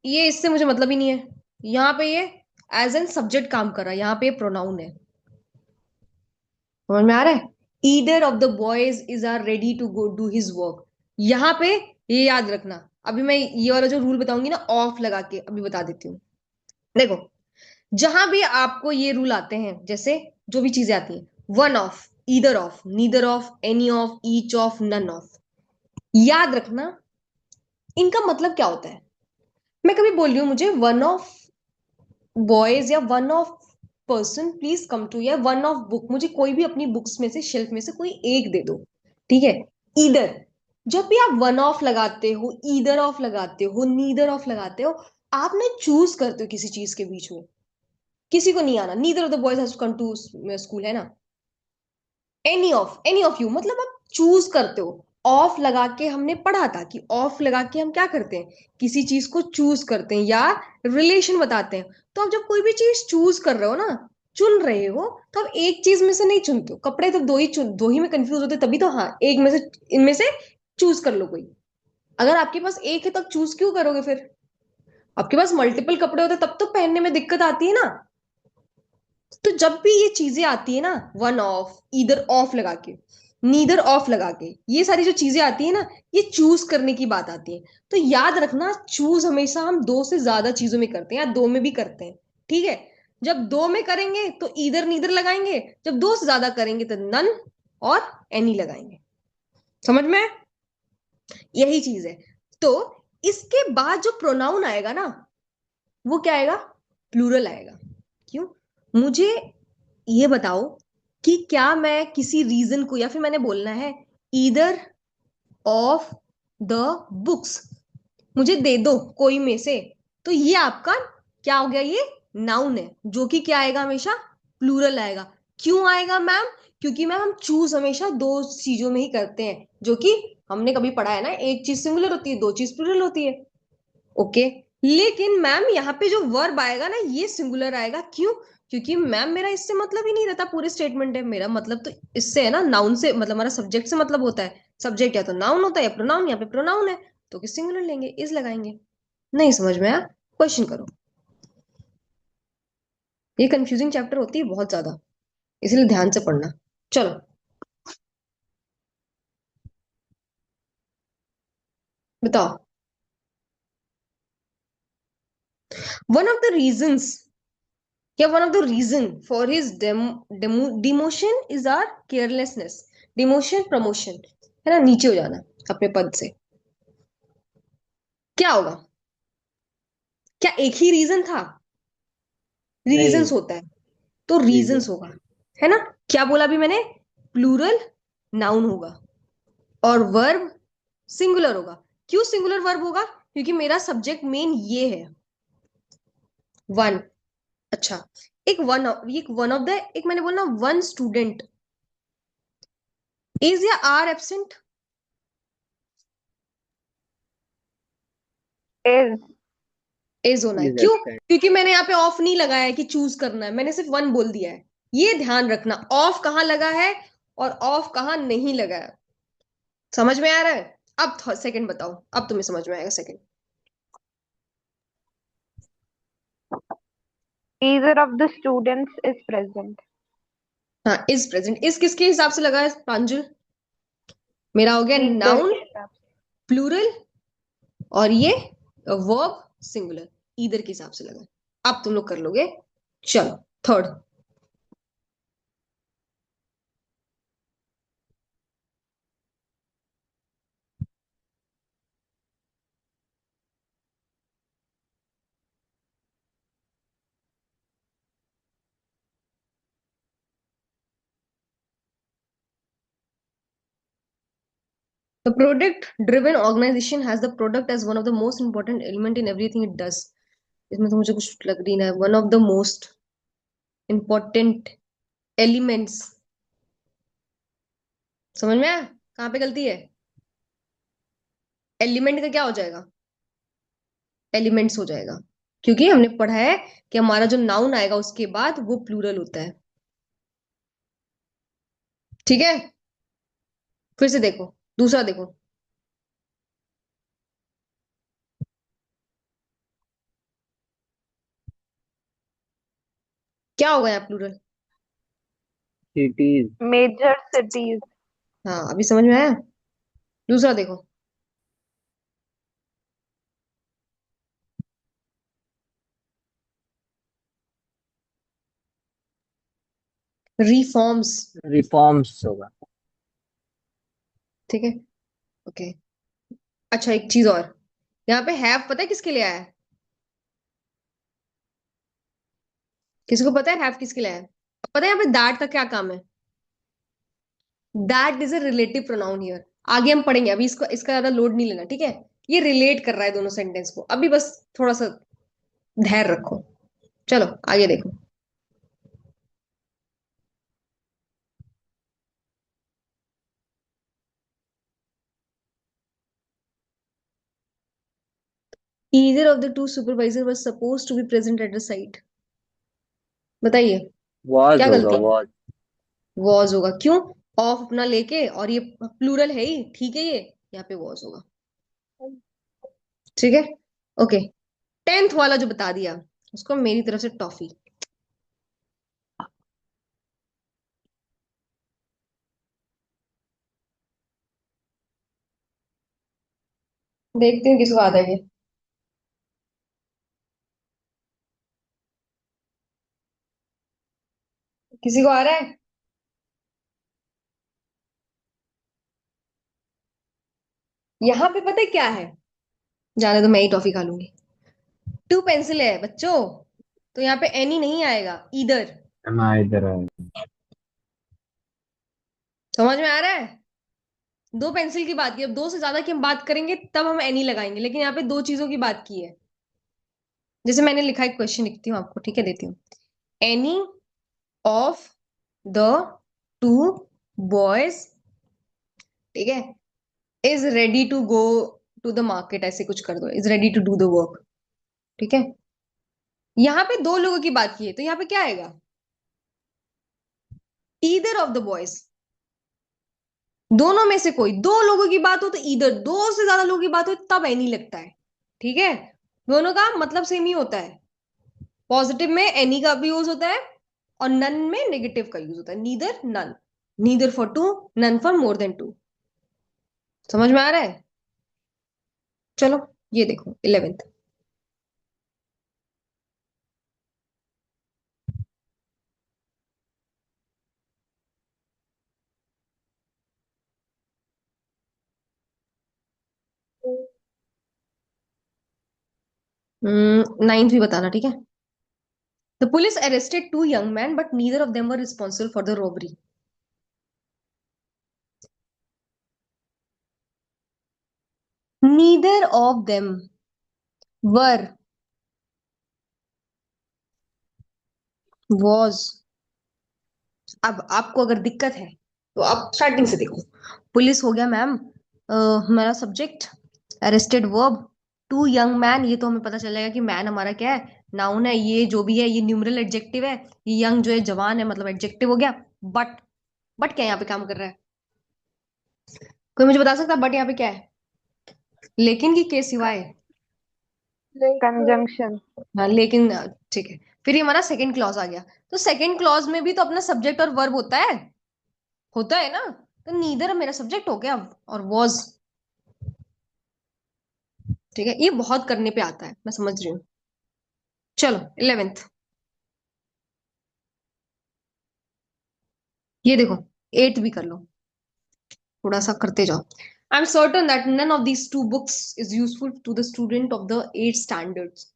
ये इससे मुझे मतलब ही नहीं है। यहाँ पे ये एज एन सब्जेक्ट काम कर रहा है, यहाँ पे प्रोनाउन है। समझ में आ रहा है? Either of the boys is are ready to go do his work. यहाँ पे ये याद रखना। अभी मैं ये वाला जो रूल बताऊंगी ना, ऑफ लगा के अभी बता देती हूँ। देखो, जहां भी आपको ये रूल आते हैं, जैसे जो भी चीजें आती हैं, one of, either of, neither of, any of, each of, none of, याद रखना इनका मतलब क्या होता है। मैं कभी बोल रही हूँ मुझे वन ऑफ बॉयज या one of person please come to, या वन ऑफ बुक, मुझे कोई भी अपनी बुक्स में से, शेल्फ में से कोई एक दे दो, ठीक है। ईदर, जब भी आप वन ऑफ लगाते हो, ईदर ऑफ लगाते हो, नीदर ऑफ लगाते हो, आप ना चूज करते हो किसी चीज के बीच में। किसी को नहीं आना, neither of the boys has to come to school, है ना। एनी ऑफ यू, मतलब आप चूज करते हो। ऑफ लगा के हमने पढ़ा था कि ऑफ लगा के हम क्या करते हैं, किसी चीज को चूज करते हैं या रिलेशन बताते हैं। तो आप जब कोई भी चीज चूज कर रहे हो ना, चुन रहे हो, तो आप एक चीज में से नहीं चुनते हो। कपड़े तो दो ही में कंफ्यूज होते, तभी तो हाँ, एक में से, इनमें से चूज कर लो कोई। अगर आपके पास एक है तब चूज क्यों करोगे फिर? आपके पास मल्टीपल कपड़े होते तब तो पहनने में दिक्कत आती है ना। तो जब भी ये चीजें आती है ना, वन ऑफ, ईदर ऑफ लगा के, नीदर ऑफ लगा के, ये सारी जो चीजें आती है ना, ये चूज करने की बात आती है। तो याद रखना, चूज हमेशा हम दो से ज्यादा चीजों में करते हैं, या दो में भी करते हैं, ठीक है। जब दो में करेंगे तो ईदर नीदर लगाएंगे, जब दो से ज्यादा करेंगे तो नन और एनी लगाएंगे। समझ में? यही चीज है। तो इसके बाद जो प्रोनाउन आएगा ना, वो क्या आएगा? प्लूरल आएगा। क्यों? मुझे ये बताओ कि क्या मैं किसी रीजन को, या फिर मैंने बोलना है ईदर ऑफ द बुक्स, मुझे दे दो कोई में से, तो ये आपका क्या हो गया? ये नाउन है, जो कि क्या आएगा? हमेशा प्लूरल आएगा। क्यों आएगा मैम? क्योंकि मैम हम चूज हमेशा दो चीजों में ही करते हैं, जो कि हमने कभी पढ़ा है ना, एक चीज सिंगुलर होती है, दो चीज प्लूरल होती है। ओके। लेकिन मैम यहाँ पे जो वर्ब आएगा ना, ये सिंगुलर आएगा। क्यों? क्योंकि मैम मेरा इससे मतलब ही नहीं रहता, पूरे स्टेटमेंट है मेरा मतलब तो इससे है ना, नाउन से मतलब, हमारा सब्जेक्ट से मतलब होता है। सब्जेक्ट या तो नाउन होता है या प्रोनाउन, यहाँ पे प्रोनाउन है, तो किस सिंगुलर लेंगे, इज लगाएंगे। नहीं समझ में आया? क्वेश्चन करो। ये कंफ्यूजिंग चैप्टर होती है बहुत ज्यादा, इसलिए ध्यान से पढ़ना। चलो बताओ। वन ऑफ द रीजंस, या one of the reason for his demotion is are carelessness. Demotion, promotion, है ना, नीचे हो जाना अपने पद से। क्या होगा? क्या एक ही रीजन था? नहीं। रीजंस होता है, तो रीजन। रीजंस होगा, है ना। क्या बोला अभी मैंने? प्लूरल नाउन होगा और वर्ब सिंगुलर होगा। क्यों सिंगुलर वर्ब होगा? क्योंकि मेरा सब्जेक्ट मेन ये है, वन। अच्छा, एक वन ऑफ द, एक मैंने बोला वन स्टूडेंट इज या आर एब्सेंट। Is. इज होना है। इज क्यों? एब्सेंट। क्योंकि मैंने यहाँ पे ऑफ नहीं लगाया है कि चूज करना है, मैंने सिर्फ वन बोल दिया है। ये ध्यान रखना, ऑफ कहाँ लगा है और ऑफ कहाँ नहीं लगा है। समझ में आ रहा है? अब सेकंड बताओ, अब तुम्हें समझ में आएगा second. Either of the students is present. हाँ, इज प्रेजेंट, इस किसके हिसाब से लगा है प्रांजल? मेरा हो गया Neither नाउन के हिसाब से. प्लूरल, और ये वर्ब सिंगुलर, ईदर के हिसाब से लगा है। अब तुम लोग कर लोगे। चलो third. The product driven organization has the product as one of the most important element in everything it does. इसमें तो मुझे कुछ लग रही ना है, one of the most important elements. समझ में आया कहाँ पे गलती है? एलिमेंट का क्या हो जाएगा? एलिमेंट्स हो जाएगा। क्योंकि हमने पढ़ा है कि हमारा जो नाउन आएगा उसके बाद वो प्लूरल होता है। ठीक है, फिर से देखो, दूसरा देखो। क्या होगा यहाँ प्लूरल? सिटीज। Major cities. हाँ, अभी समझ में आया। दूसरा देखो। रिफॉर्म्स। रिफॉर्म्स होगा। ठीक है, ओके। अच्छा, एक चीज और, यहाँ पे हैव पता है किसके लिए आया है? किसी को पता है हैव किसके लिए आया है? पता है यहाँ पे दैट का क्या काम है? That is a relative pronoun here. आगे हम पढ़ेंगे, अभी इसको इसका ज्यादा लोड नहीं लेना, ठीक है। ये रिलेट कर रहा है दोनों सेंटेंस को, अभी बस थोड़ा सा धैर्य रखो। चलो आगे देखो। Either of the two supervisor was supposed to be present at the site। बताइए, वॉज क्या होगा, गलती है? वॉज। वॉज होगा, क्यों? ऑफ अपना लेके, और ये प्लूरल है ही, ठीक है, ये यहाँ पे वॉज होगा। ठीक है, ओके। 10th वाला जो बता दिया उसको मेरी तरफ से टॉफी। देखते हैं किसको आता है ये। किसी को आ रहा है? यहाँ पे पता है क्या है? जाने तो मैं ही टॉफी खा लूंगी। टू पेंसिल है बच्चों, तो यहाँ पे एनी नहीं आएगा, इधर। मैं इधर है। समझ में आ रहा है? दो पेंसिल की बात की, अब दो से ज्यादा की हम बात करेंगे तब हम एनी लगाएंगे, लेकिन यहाँ पे दो चीजों की बात की है। जैसे मैंने लिखा है, क्वेश्चन लिखती हूँ आपको, ठीक है, देती हूँ। Any of the two boys, ठीक है, is ready to go to the market, ऐसे कुछ कर दो, is ready to do the work. ठीक है, यहाँ पे दो लोगों की बात की है, तो यहाँ पे क्या आएगा? ईदर ऑफ द बॉयज, दोनों में से कोई। दो लोगों की बात हो तो ईदर, दो से ज्यादा लोगों की बात हो तब एनी लगता है। ठीक है, दोनों का मतलब सेम ही होता है। पॉजिटिव में एनी का भी यूज होता है, और नन में नेगेटिव का यूज होता है, neither none, neither for two, none for more than two. समझ में आ रहा है? चलो ये देखो 11th। नाइन्थ भी बताना, ठीक है। The police arrested two young man but neither of them were responsible for the robbery. Neither of them were was. अब आपको अगर दिक्कत है तो आप स्टार्टिंग से देखो। पुलिस हो गया मैम, हमारा subject. Arrested verb, two young man, ये तो हमें पता चल जाएगा कि मैन हमारा क्या है, नाउन है। ये जो भी है ये न्यूमरल एडजेक्टिव है। ये यंग जो है जवान है, मतलब एडजेक्टिव हो गया। बट क्या यहाँ पे काम कर रहा है? कोई मुझे बता सकता बट यहाँ पे क्या है? लेकिन की के सिवाय? Conjunction. हाँ लेकिन, ठीक है। फिर ये हमारा सेकंड क्लॉज आ गया, तो सेकंड क्लॉज में भी तो अपना सब्जेक्ट और वर्ब होता है ना। तो नीदर मेरा सब्जेक्ट हो गया, और वॉज। ठीक है, ये बहुत करने पे आता है, मैं समझ रही हूँ। चलो 11th, ये देखो। 8th भी कर लो, थोड़ा सा करते जाओ। I am certain that none of these two books is useful to the student of the 8th standards.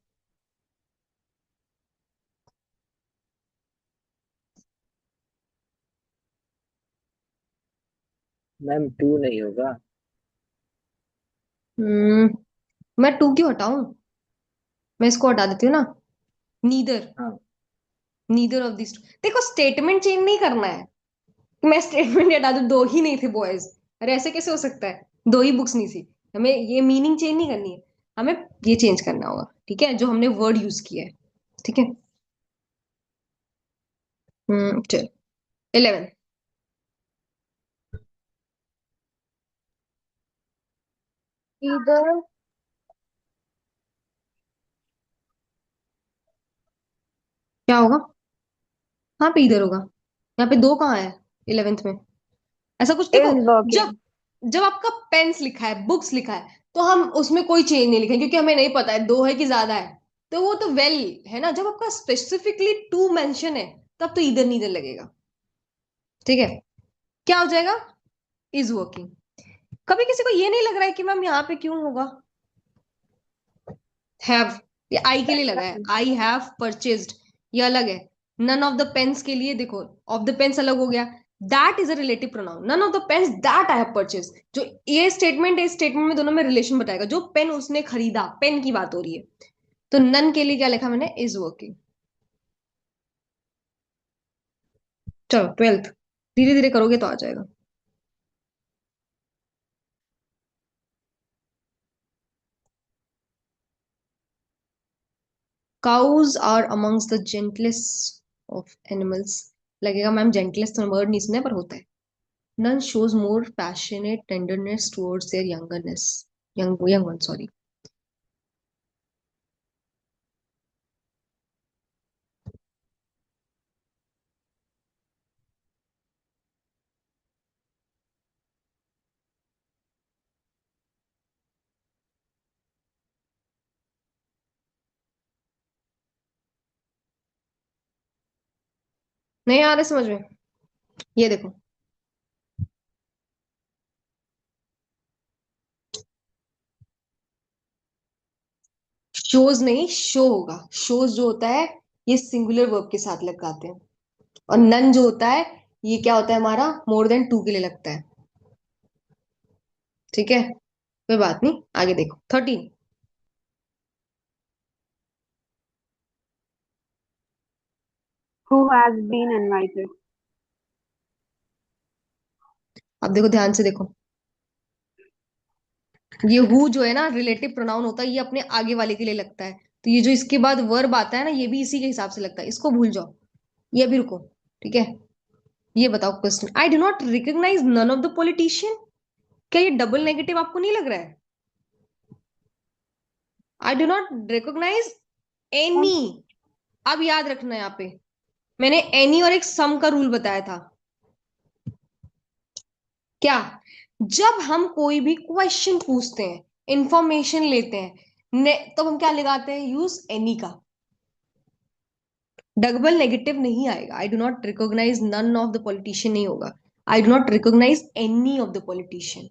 Ma'am two नहीं होगा। मैं टू क्यों हटाऊं? मैं इसको हटा देती हूँ ना, नीदर। हाँ। नीदर ऑफ दिस, देखो स्टेटमेंट चेंज नहीं करना है। मैं स्टेटमेंट हटा दूं, दो ही नहीं थे बॉयज, अरे ऐसे कैसे हो सकता है? दो ही बुक्स नहीं थी, हमें ये मीनिंग चेंज नहीं करनी है। हमें ये चेंज करना होगा, ठीक है, जो हमने वर्ड यूज किया है, ठीक है। चल 11। Either क्या होगा? हाँ पे इधर होगा, यहाँ पे दो कहाँ है 11th में? ऐसा कुछ देखो, is जब working. जब आपका पेन्स लिखा है, बुक्स लिखा है, तो हम उसमें कोई चेंज नहीं लिखेंगे क्योंकि हमें नहीं पता है दो है कि ज्यादा है, तो वो तो वेल है ना। जब आपका स्पेसिफिकली टू मेंशन है, तब तो इधर नीदर लगेगा, ठीक है। क्या हो जाएगा? Is working. कभी किसी को ये नहीं लग रहा है कि मैम यहाँ पे क्यों होगा हैव? ये आई के लिए लगा है, आई हैव परचेज्ड, ये अलग है। नन ऑफ द पेन्स के लिए देखो, ऑफ द पेन्स अलग हो गया, that is a relative pronoun. None of the pens that I have purchase, जो ये स्टेटमेंट है, इस स्टेटमेंट में दोनों में रिलेशन बताएगा, जो पेन उसने खरीदा, पेन की बात हो रही है। तो नन के लिए क्या लिखा मैंने? Is working. चलो 12th, धीरे धीरे करोगे तो आ जाएगा। Cows are amongst the gentlest of animals. लगेगा मैम जेंटलेस्ट तो वर्ड नहीं सुना है, पर होता है। None shows more passionate tenderness towards their young one, sorry. नहीं आ रहा समझ में? ये देखो, शोज नहीं शो होगा। शोज जो होता है, ये सिंगुलर वर्ब के साथ लगाते हैं, और नन जो होता है, ये क्या होता है हमारा? मोर देन टू के लिए लगता है, ठीक है। कोई बात नहीं, आगे देखो 13। Who has been invited? अब देखो ध्यान से देखो, ये हु जो है ना, रिलेटिव प्रोनाउन होता है, ये अपने आगे वाले के लिए लगता है। तो ये जो इसके बाद वर्ब आता है ना, ये भी इसी के हिसाब से लगता है, इसको भूल जाओ, ये भी रुको, ठीक है। ये बताओ question, I do not recognise none of the politician. क्या ये डबल नेगेटिव आपको नहीं लग रहा है? I do not recognise any. अब याद रखना, यहाँ पे मैंने एनी और एक सम का रूल बताया था। क्या? जब हम कोई भी क्वेश्चन पूछते हैं, इंफॉर्मेशन लेते हैं, तो हम क्या लगाते हैं? यूज एनी का। डबल नेगेटिव नहीं आएगा। I do not recognise none of the politician नहीं होगा, I do not recognise any of the politician.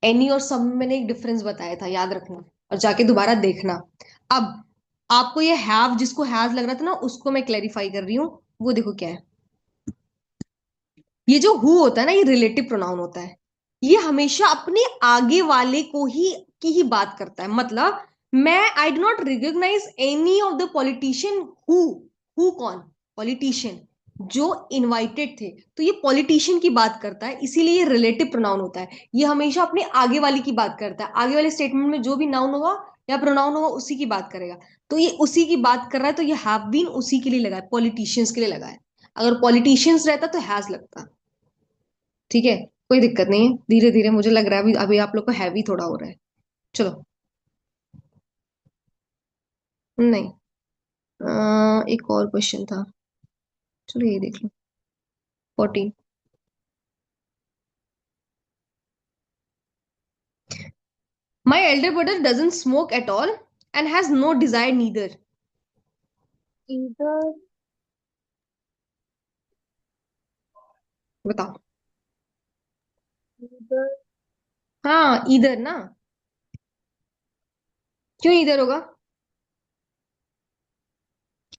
Any और सब में मैंने एक डिफरेंस बताया था, याद रखना और जाके दोबारा देखना। अब आपको ये हैव, जिसको हैज लग रहा था ना, उसको मैं क्लैरिफाई कर रही हूँ। वो देखो क्या है, ये जो हु होता है ना, ये रिलेटिव प्रोनाउन होता है। ये हमेशा अपने आगे वाले को ही की ही बात करता है। मतलब मैं I do not recognise any of the politician who कौन? पॉलिटिशियन जो इनवाइटेड थे, तो ये पॉलिटिशियन की बात करता है, इसीलिए ये रिलेटिव प्रोनाउन होता है। ये हमेशा अपने आगे वाले की बात करता है, आगे वाले स्टेटमेंट में जो भी नाउन होगा या प्रोनाउन होगा, उसी की बात करेगा। तो ये उसी की बात कर रहा है, तो ये हैव बीन उसी के लिए लगा है, पॉलिटिशियंस के लिए लगा है। अगर पॉलिटिशियंस रहता तो हैज लगता, ठीक है। कोई दिक्कत नहीं है, धीरे धीरे, मुझे लग रहा है अभी अभी आप लोग को हैवी थोड़ा हो रहा है। चलो, नहीं, एक और क्वेश्चन था, चलो ये देख लो। 14। My elder brother doesn't smoke at all and has no desire neither. Either बताओ। either हाँ इधर ना, क्यों इधर होगा?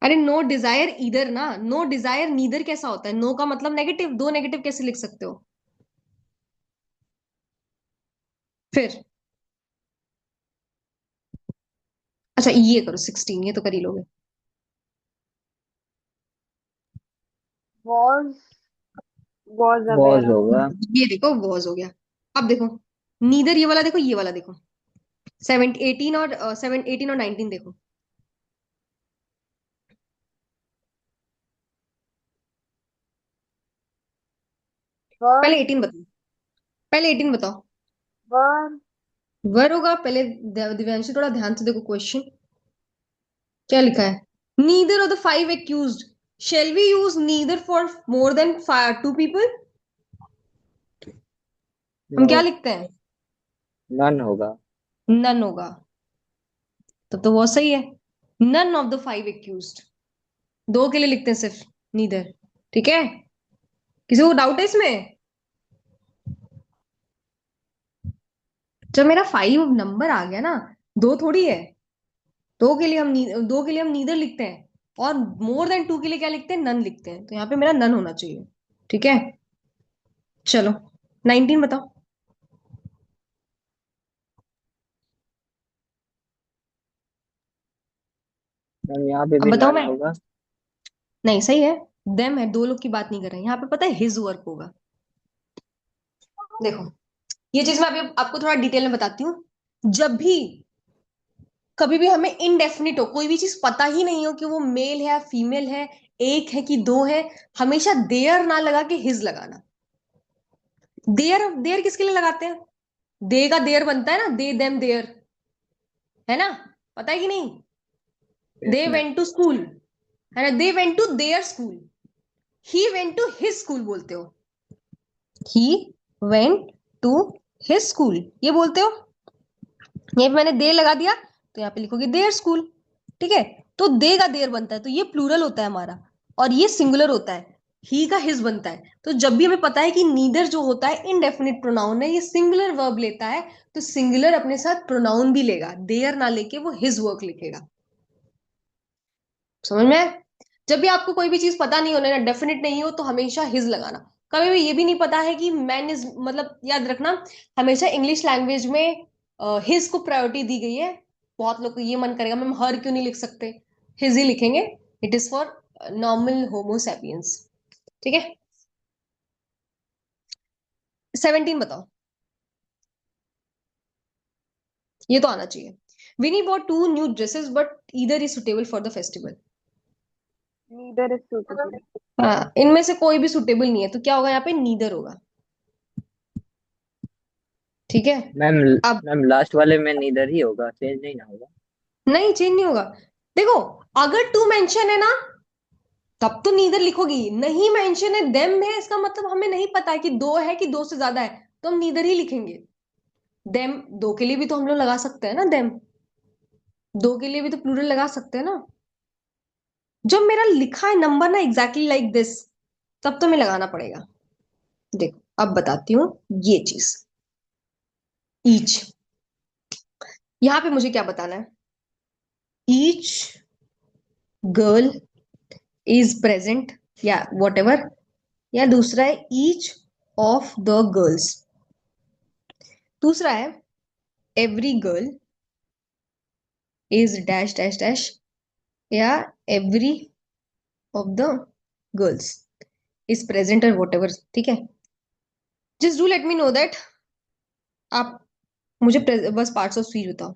अरे नो डिजायर इधर ना, नो डिजायर नीदर कैसा होता है? नो का मतलब नेगेटिव, दो नेगेटिव कैसे लिख सकते हो? फिर अच्छा ये करो 16, ये तो कर ही लोगे। was was aware was of. होगा। ये देखो वॉज हो गया। अब देखो नीदर, ये वाला देखो, ये वाला देखो, 18 और 18 और 19 देखो। पहले वर 18 बताओ, पहले 18 बताओ। वर वर होगा पहले। दिव्यांशी थोड़ा ध्यान से देखो क्वेश्चन क्या लिखा है। Neither of the 5 accused shall we use neither for more than 2 people। हम नो, क्या लिखते हैं? नन होगा। नन होगा। तब तो बहुत सही है। नन ऑफ द 5 accused, दो के लिए लिखते हैं सिर्फ नीदर। ठीक है, किसी को डाउट है इसमें? जब मेरा 5 नंबर आ गया ना, दो थोड़ी है। दो के लिए हम नीदर लिखते हैं, और मोर देन 2 के लिए क्या लिखते हैं? नन लिखते हैं। तो यहाँ पे मेरा नन होना चाहिए। ठीक है, चलो 19 बताओ। मैम यहाँ पे अब भी बताओ नन मैं। होगा। नहीं सही है, देम है, दो लोग की बात नहीं कर रहे हैं यहाँ पे। पता है हिज वर्क होगा। देखो, ये चीज मैं अभी आपको थोड़ा डिटेल में बताती हूँ। जब भी कभी भी हमें इनडेफिनिट हो, कोई भी चीज पता ही नहीं हो कि वो मेल है या फीमेल है, एक है कि दो है, हमेशा देयर ना लगा के हिज लगाना। देयर देयर किसके लिए लगाते हैं? दे का देयर बनता है ना, दे देम देयर, है ना? पता है कि नहीं? Yes they ma'am. Went to school, है ना? They went to their school. He went to his school बोलते हो। He went to his school ये बोलते हो। ये मैंने दे लगा दिया तो यहाँ पे लिखोगे देयर स्कूल। ठीक है, तो दे का देयर बनता है तो ये प्लूरल होता है हमारा, और ये सिंगुलर होता है। ही का हिज बनता है। तो जब भी हमें पता है कि नीदर जो होता है इनडेफिनिट प्रोनाउन है, ये सिंगुलर वर्ब लेता है, तो सिंगुलर अपने साथ प्रोनाउन भी लेगा, देयर ना लेके वो हिज वर्क लिखेगा। समझ में आया? जब भी आपको कोई भी चीज पता नहीं होने ना, डेफिनेट नहीं हो, तो हमेशा हिज लगाना। कभी भी ये भी नहीं पता है कि मैन इज, मतलब याद रखना, हमेशा इंग्लिश लैंग्वेज में हिज को प्रायोरिटी दी गई है। बहुत लोग को ये मन करेगा मैम हर क्यों नहीं लिख सकते, हिज ही लिखेंगे। It is for normal homo sapiens. ठीक है, 17 बताओ। ये तो आना चाहिए। Vinny bought 2 new dresses but either is suitable for the festival. neither is suitable. हाँ, इनमें से कोई भी सुटेबल नहीं है, तो क्या होगा यहाँ पे? नीदर होगा। ठीक है, मैम अब मैम लास्ट वाले में नीदर ही होगा, चेंज नहीं ना होगा। नहीं, चेंज नहीं होगा। देखो, अगर टू मेंशन है ना, तब तो नीदर लिखोगी। नहीं मेंशन है, देम है, इसका मतलब हमें नहीं पता है कि दो है कि दो से ज्यादा है, तो हम नीदर ही लिखेंगे। देम दो के लिए भी तो हम लोग लगा सकते हैं ना, देम दो के लिए भी तो प्लूरल लगा सकते हैं ना। जब मेरा लिखा है नंबर ना एग्जैक्टली लाइक दिस, तब तो मैं लगाना पड़ेगा। देखो अब बताती हूँ ये चीज। ईच, यहां पे मुझे क्या बताना है? ईच गर्ल इज प्रेजेंट, या वॉट एवर, या दूसरा है ईच ऑफ द गर्ल्स, दूसरा है every girl is dash dash dash, या every of the girls is present और वॉट एवर। ठीक है, just do let me know that. आप मुझे बस पार्ट्स ऑफ स्पीच बताओ।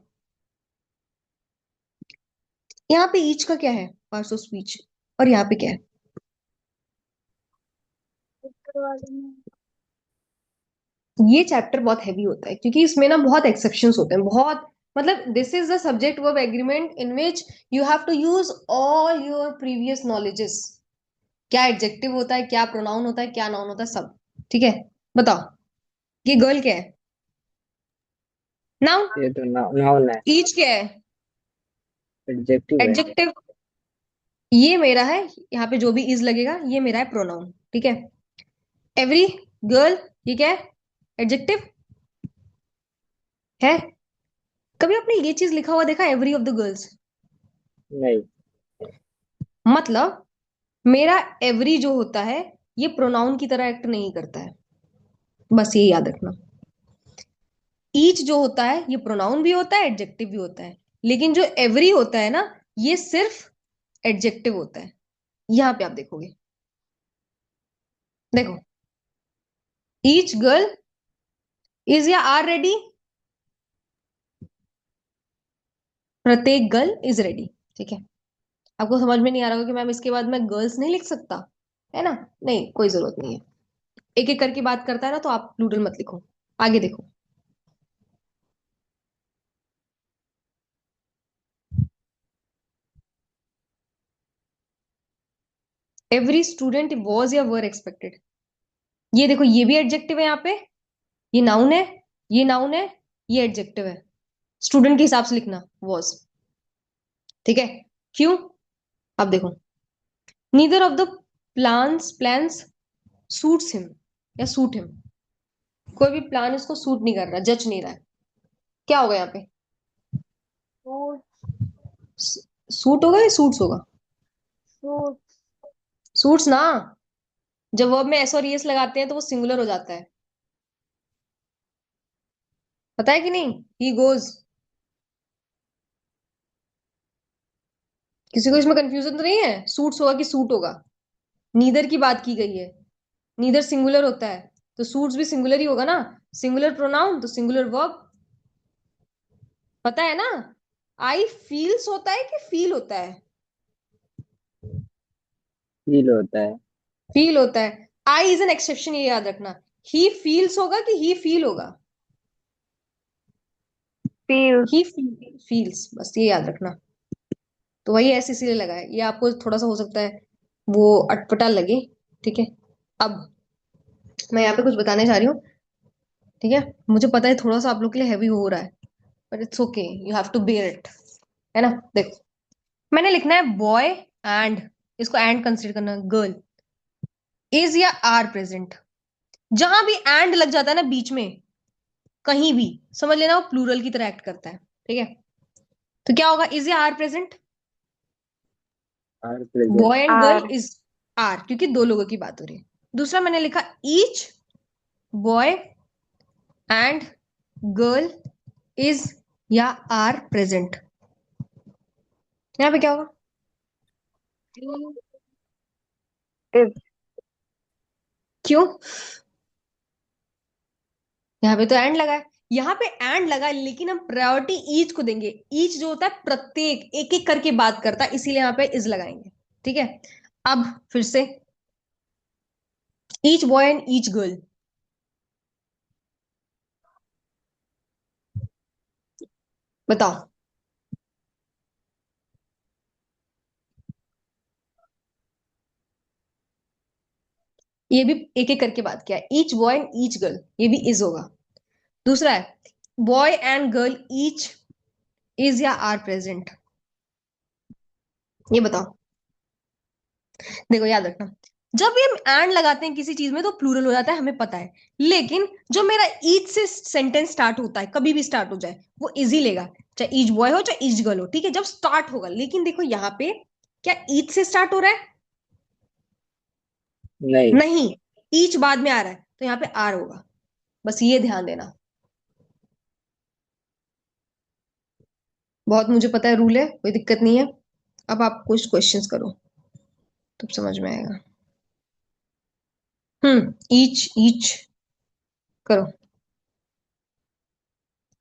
यहाँ पे ईच का क्या है? Parts of speech. और यहाँ पे क्या है? ऊपर वाले में ये चैप्टर बहुत हैवी होता है क्योंकि इसमें ना बहुत एक्सेप्शंस होते हैं, बहुत, मतलब this is the subject verb agreement in which you have to use all your previous knowledges. क्या एडजेक्टिव होता है, क्या प्रोनाउन होता है, क्या नाउन होता है, सब। ठीक है, बताओ ये गर्ल क्या है? नाउन। ये तो नाउन है। ईच क्या है? एडजेक्टिव है। एडजेक्टिव। ये मेरा है, यहाँ पे जो भी इज लगेगा ये मेरा है प्रोनाउन। ठीक है, एवरी गर्ल ये क्या है? एडजेक्टिव है। कभी आपने ये चीज लिखा हुआ देखा, एवरी ऑफ द गर्ल्स? नहीं। मतलब मेरा एवरी जो होता है ये प्रोनाउन की तरह एक्ट नहीं करता है, बस ये याद रखना। ईच जो होता है ये प्रोनाउन भी होता है, एडजेक्टिव भी होता है, लेकिन जो एवरी होता है ना, ये सिर्फ एडजेक्टिव होता है। यहां पे आप देखोगे, देखो, ईच गर्ल इज या आर रेडी, प्रत्येक गर्ल इज रेडी। ठीक है, आपको समझ में नहीं आ रहा होगा कि मैम इसके बाद मैं गर्ल्स नहीं लिख सकता, है ना? नहीं, कोई जरूरत नहीं है। एक एक करके बात करता है ना, तो आप प्लूरल मत लिखो। आगे देखो, एवरी स्टूडेंट वॉज या वर एक्सपेक्टेड। ये देखो, ये भी एडजेक्टिव है यहाँ पे, ये नाउन है, ये नाउन है, ये एडजेक्टिव है। स्टूडेंट के हिसाब से लिखना वॉज। ठीक है, क्यों? अब देखो, neither of the plans suits him या सूट हिम। कोई भी प्लान इसको सूट नहीं कर रहा, जच नहीं रहा है। क्या होगा यहाँ पे? Suits. सूट होगा या सूट्स होगा? Suits. सूट्स ना। जब वर्ब में एस और ईएस लगाते हैं तो वो सिंगुलर हो जाता है, पता है कि नहीं? He goes. किसी को इसमें कंफ्यूजन तो नहीं है, सूट्स होगा कि सूट होगा? नीदर की बात की गई है, नीदर सिंगुलर होता है तो सूट्स भी सिंगुलर ही होगा ना। सिंगुलर प्रोनाउन तो सिंगुलर वर्ब, पता है ना? आई फील्स होता है कि फील होता है? फील होता है। फील होता है। आई इज एन एक्सेप्शन, ये याद रखना। ही फील्स होगा कि ही फील होगा? Feels. ही फील्स, बस ये याद रखना। तो वही ऐसे इसीलिए लगा है, ये आपको थोड़ा सा हो सकता है वो अटपटा लगे। ठीक है, अब मैं यहाँ पे कुछ बताने जा रही हूँ। ठीक है, मुझे पता है थोड़ा सा आप लोग के लिए हैवी हो रहा है, but it's okay, you have to bear it, है ना? देखो, मैंने लिखना है बॉय एंड, इसको एंड कंसीडर करना, गर्ल इज या आर प्रेजेंट। जहां भी एंड लग जाता है ना बीच में, कहीं भी, समझ लेना वो प्लूरल की तरह एक्ट करता है। ठीक है, तो क्या होगा? इज या are present? Are present. Boy and girl Are. Is are, क्योंकि दो लोगों की बात हो रही है। दूसरा मैंने लिखा each boy and girl is या आर प्रेजेंट। यहां पे क्या होगा? Is. क्यों? यहाँ पे तो एंड लगा है, यहाँ पे एंड लगा है, लेकिन हम प्रायोरिटी ईच को देंगे। ईच जो होता है प्रत्येक, एक एक करके बात करता है, इसीलिए यहाँ पे इज लगाएंगे। ठीक है, अब फिर से, each boy and each girl, बताओ। ये भी एक एक करके बात किया है, each boy and each girl, ये भी इज होगा। दूसरा है boy and girl each is या आर प्रेजेंट, ये बताओ। देखो याद रखना, जब भी हम एंड लगाते हैं किसी चीज में तो प्लूरल हो जाता है, हमें पता है। लेकिन जो मेरा ईच से सेंटेंस स्टार्ट होता है, कभी भी स्टार्ट हो जाए, वो इजी लेगा, चाहे ईच बॉय हो चाहे ईच गर्ल हो। ठीक है, जब स्टार्ट होगा। लेकिन देखो यहाँ पे, क्या ईच से स्टार्ट हो रहा है? नहीं। नहीं, ईच बाद में आ रहा है, तो यहाँ पे आर होगा। बस ये ध्यान देना, बहुत मुझे पता है रूल है, कोई दिक्कत नहीं है। अब आप कुछ क्वेश्चंस करो, तब समझ में आएगा। ईच ईच करो,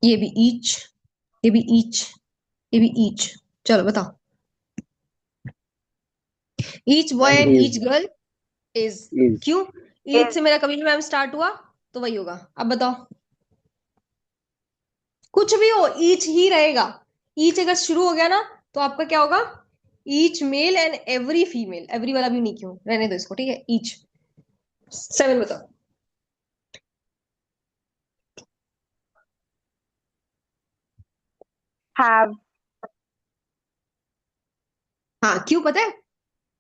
ये भी ईच, ये भी ईच, ये भी ईच। चलो बताओ, each boy and and is. Each girl is. Is. क्यों? ईच से मेरा कभी भी मैम स्टार्ट हुआ तो वही होगा। अब बताओ, कुछ भी हो ईच ही रहेगा। ईच अगर शुरू हो गया ना, तो आपका क्या होगा? Each male and every female, every वाला भी नहीं, क्यों, रहने दो इसको। ठीक है, ईच। 7 बताओ। Have. हाँ, क्यों पता है?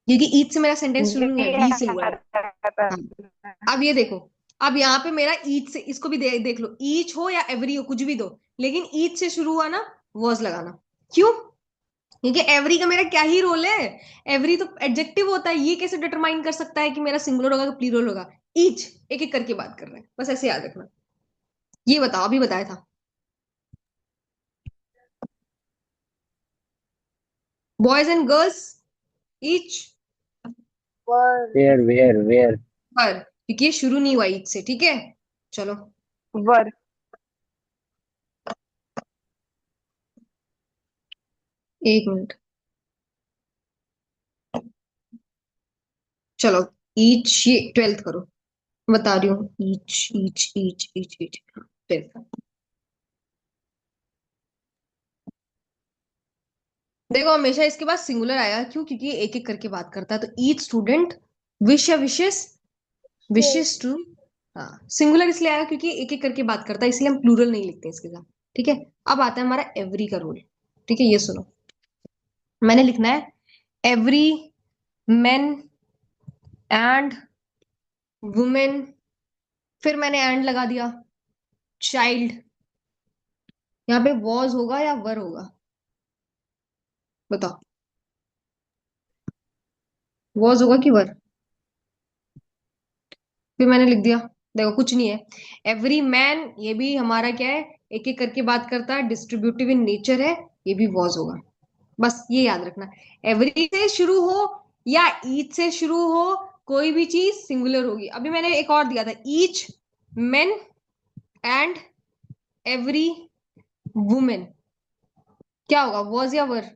क्योंकि ईच से मेरा सेंटेंस शुरू नहीं हुआ, वी से हुआ है। हाँ, अब ये देखो, अब यहाँ पे मेरा ईच से, इसको भी देख लो, ईच हो या एवरी हो, कुछ भी दो, लेकिन ईच से शुरू हुआ ना, वॉज लगाना। क्यों? क्योंकि एवरी का मेरा क्या ही रोल है? एवरी तो एडजेक्टिव होता है, ये कैसे डिटरमाइन कर सकता है कि मेरा सिंगुलर होगा कि प्लूरल होगा? ईच, एक एक करके बात कर रहे हैं, बस ऐसे याद रखना। ये बताओ, अभी बताया था, boys and girls each Were. Were. पर, क्योंकि ये शुरू नहीं हुआ ईच से। ठीक है, चलो। Were. एक मिनट, चलो ईच, ये 12th करो, बता रही हूँ। Each each each each each, 12th। देखो हमेशा इसके बाद सिंगुलर आएगा, क्यों? क्योंकि ये एक एक करके बात करता है। तो ईच स्टूडेंट विश या विशेस, विशेस टू। हाँ, सिंगुलर इसलिए आया क्योंकि एक एक करके बात करता है, इसलिए हम प्लूरल नहीं लिखते इसके साथ। ठीक है, अब आता है हमारा एवरी का रूल। ठीक है, ये सुनो, मैंने लिखना है एवरी मैन एंड वुमेन, फिर मैंने एंड लगा दिया, चाइल्ड। यहाँ पे वॉज होगा या वर होगा, बताओ? वॉज होगा कि वर? फिर मैंने लिख दिया, देखो कुछ नहीं है। एवरी मैन, ये भी हमारा क्या है, एक एक करके बात करता है, डिस्ट्रीब्यूटिव इन नेचर है, ये भी वॉज होगा। बस ये याद रखना, एवरी से शुरू हो या ईच से शुरू हो, कोई भी चीज सिंगुलर होगी। अभी मैंने एक और दिया था, each main and every women, क्या होगा, वॉज या वर?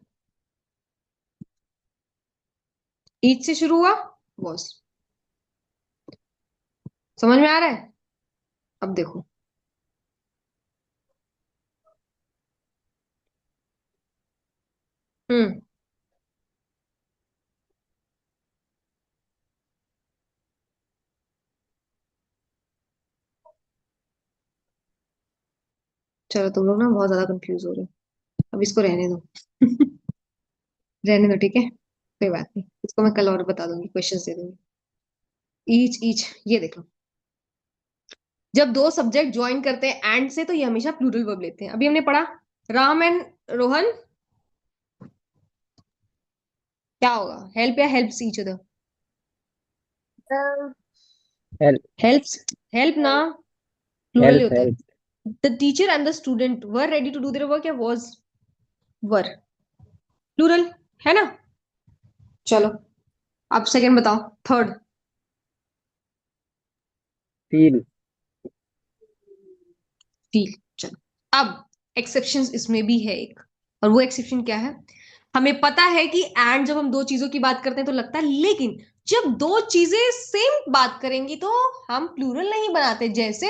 ईच से शुरू हुआ, वॉज। समझ में आ रहा है? अब देखो, हम्म, चलो तुम लोग ना बहुत ज्यादा कंफ्यूज हो रहे हो, अब इसको रहने दो। रहने दो, ठीक है, कोई बात नहीं, इसको मैं कल और बता दूंगी, क्वेश्चंस दे दूंगी। ईच ईच, ये देख लो, जब दो सब्जेक्ट ज्वाइन करते हैं एंड से, तो ये हमेशा प्लूरल वर्ब लेते हैं। अभी हमने पढ़ा राम एंड रोहन, क्या होगा, हेल्प या helps each other? Help, help helps, help ना, help, प्लूरल ही हेल्प होता हेल्प। है। The teacher and the student were ready to do their work, या वाज, वर, प्लूरल है ना? चलो अब सेकंड बताओ, थर्ड। फील। फील। चलो, अब एक्सेप्शंस इसमें भी है एक, और वो एक्सेप्शन क्या है? हमें पता है कि एंड जब हम दो चीजों की बात करते हैं तो लगता है, लेकिन जब दो चीजें सेम बात करेंगी तो हम प्लूरल नहीं बनाते। जैसे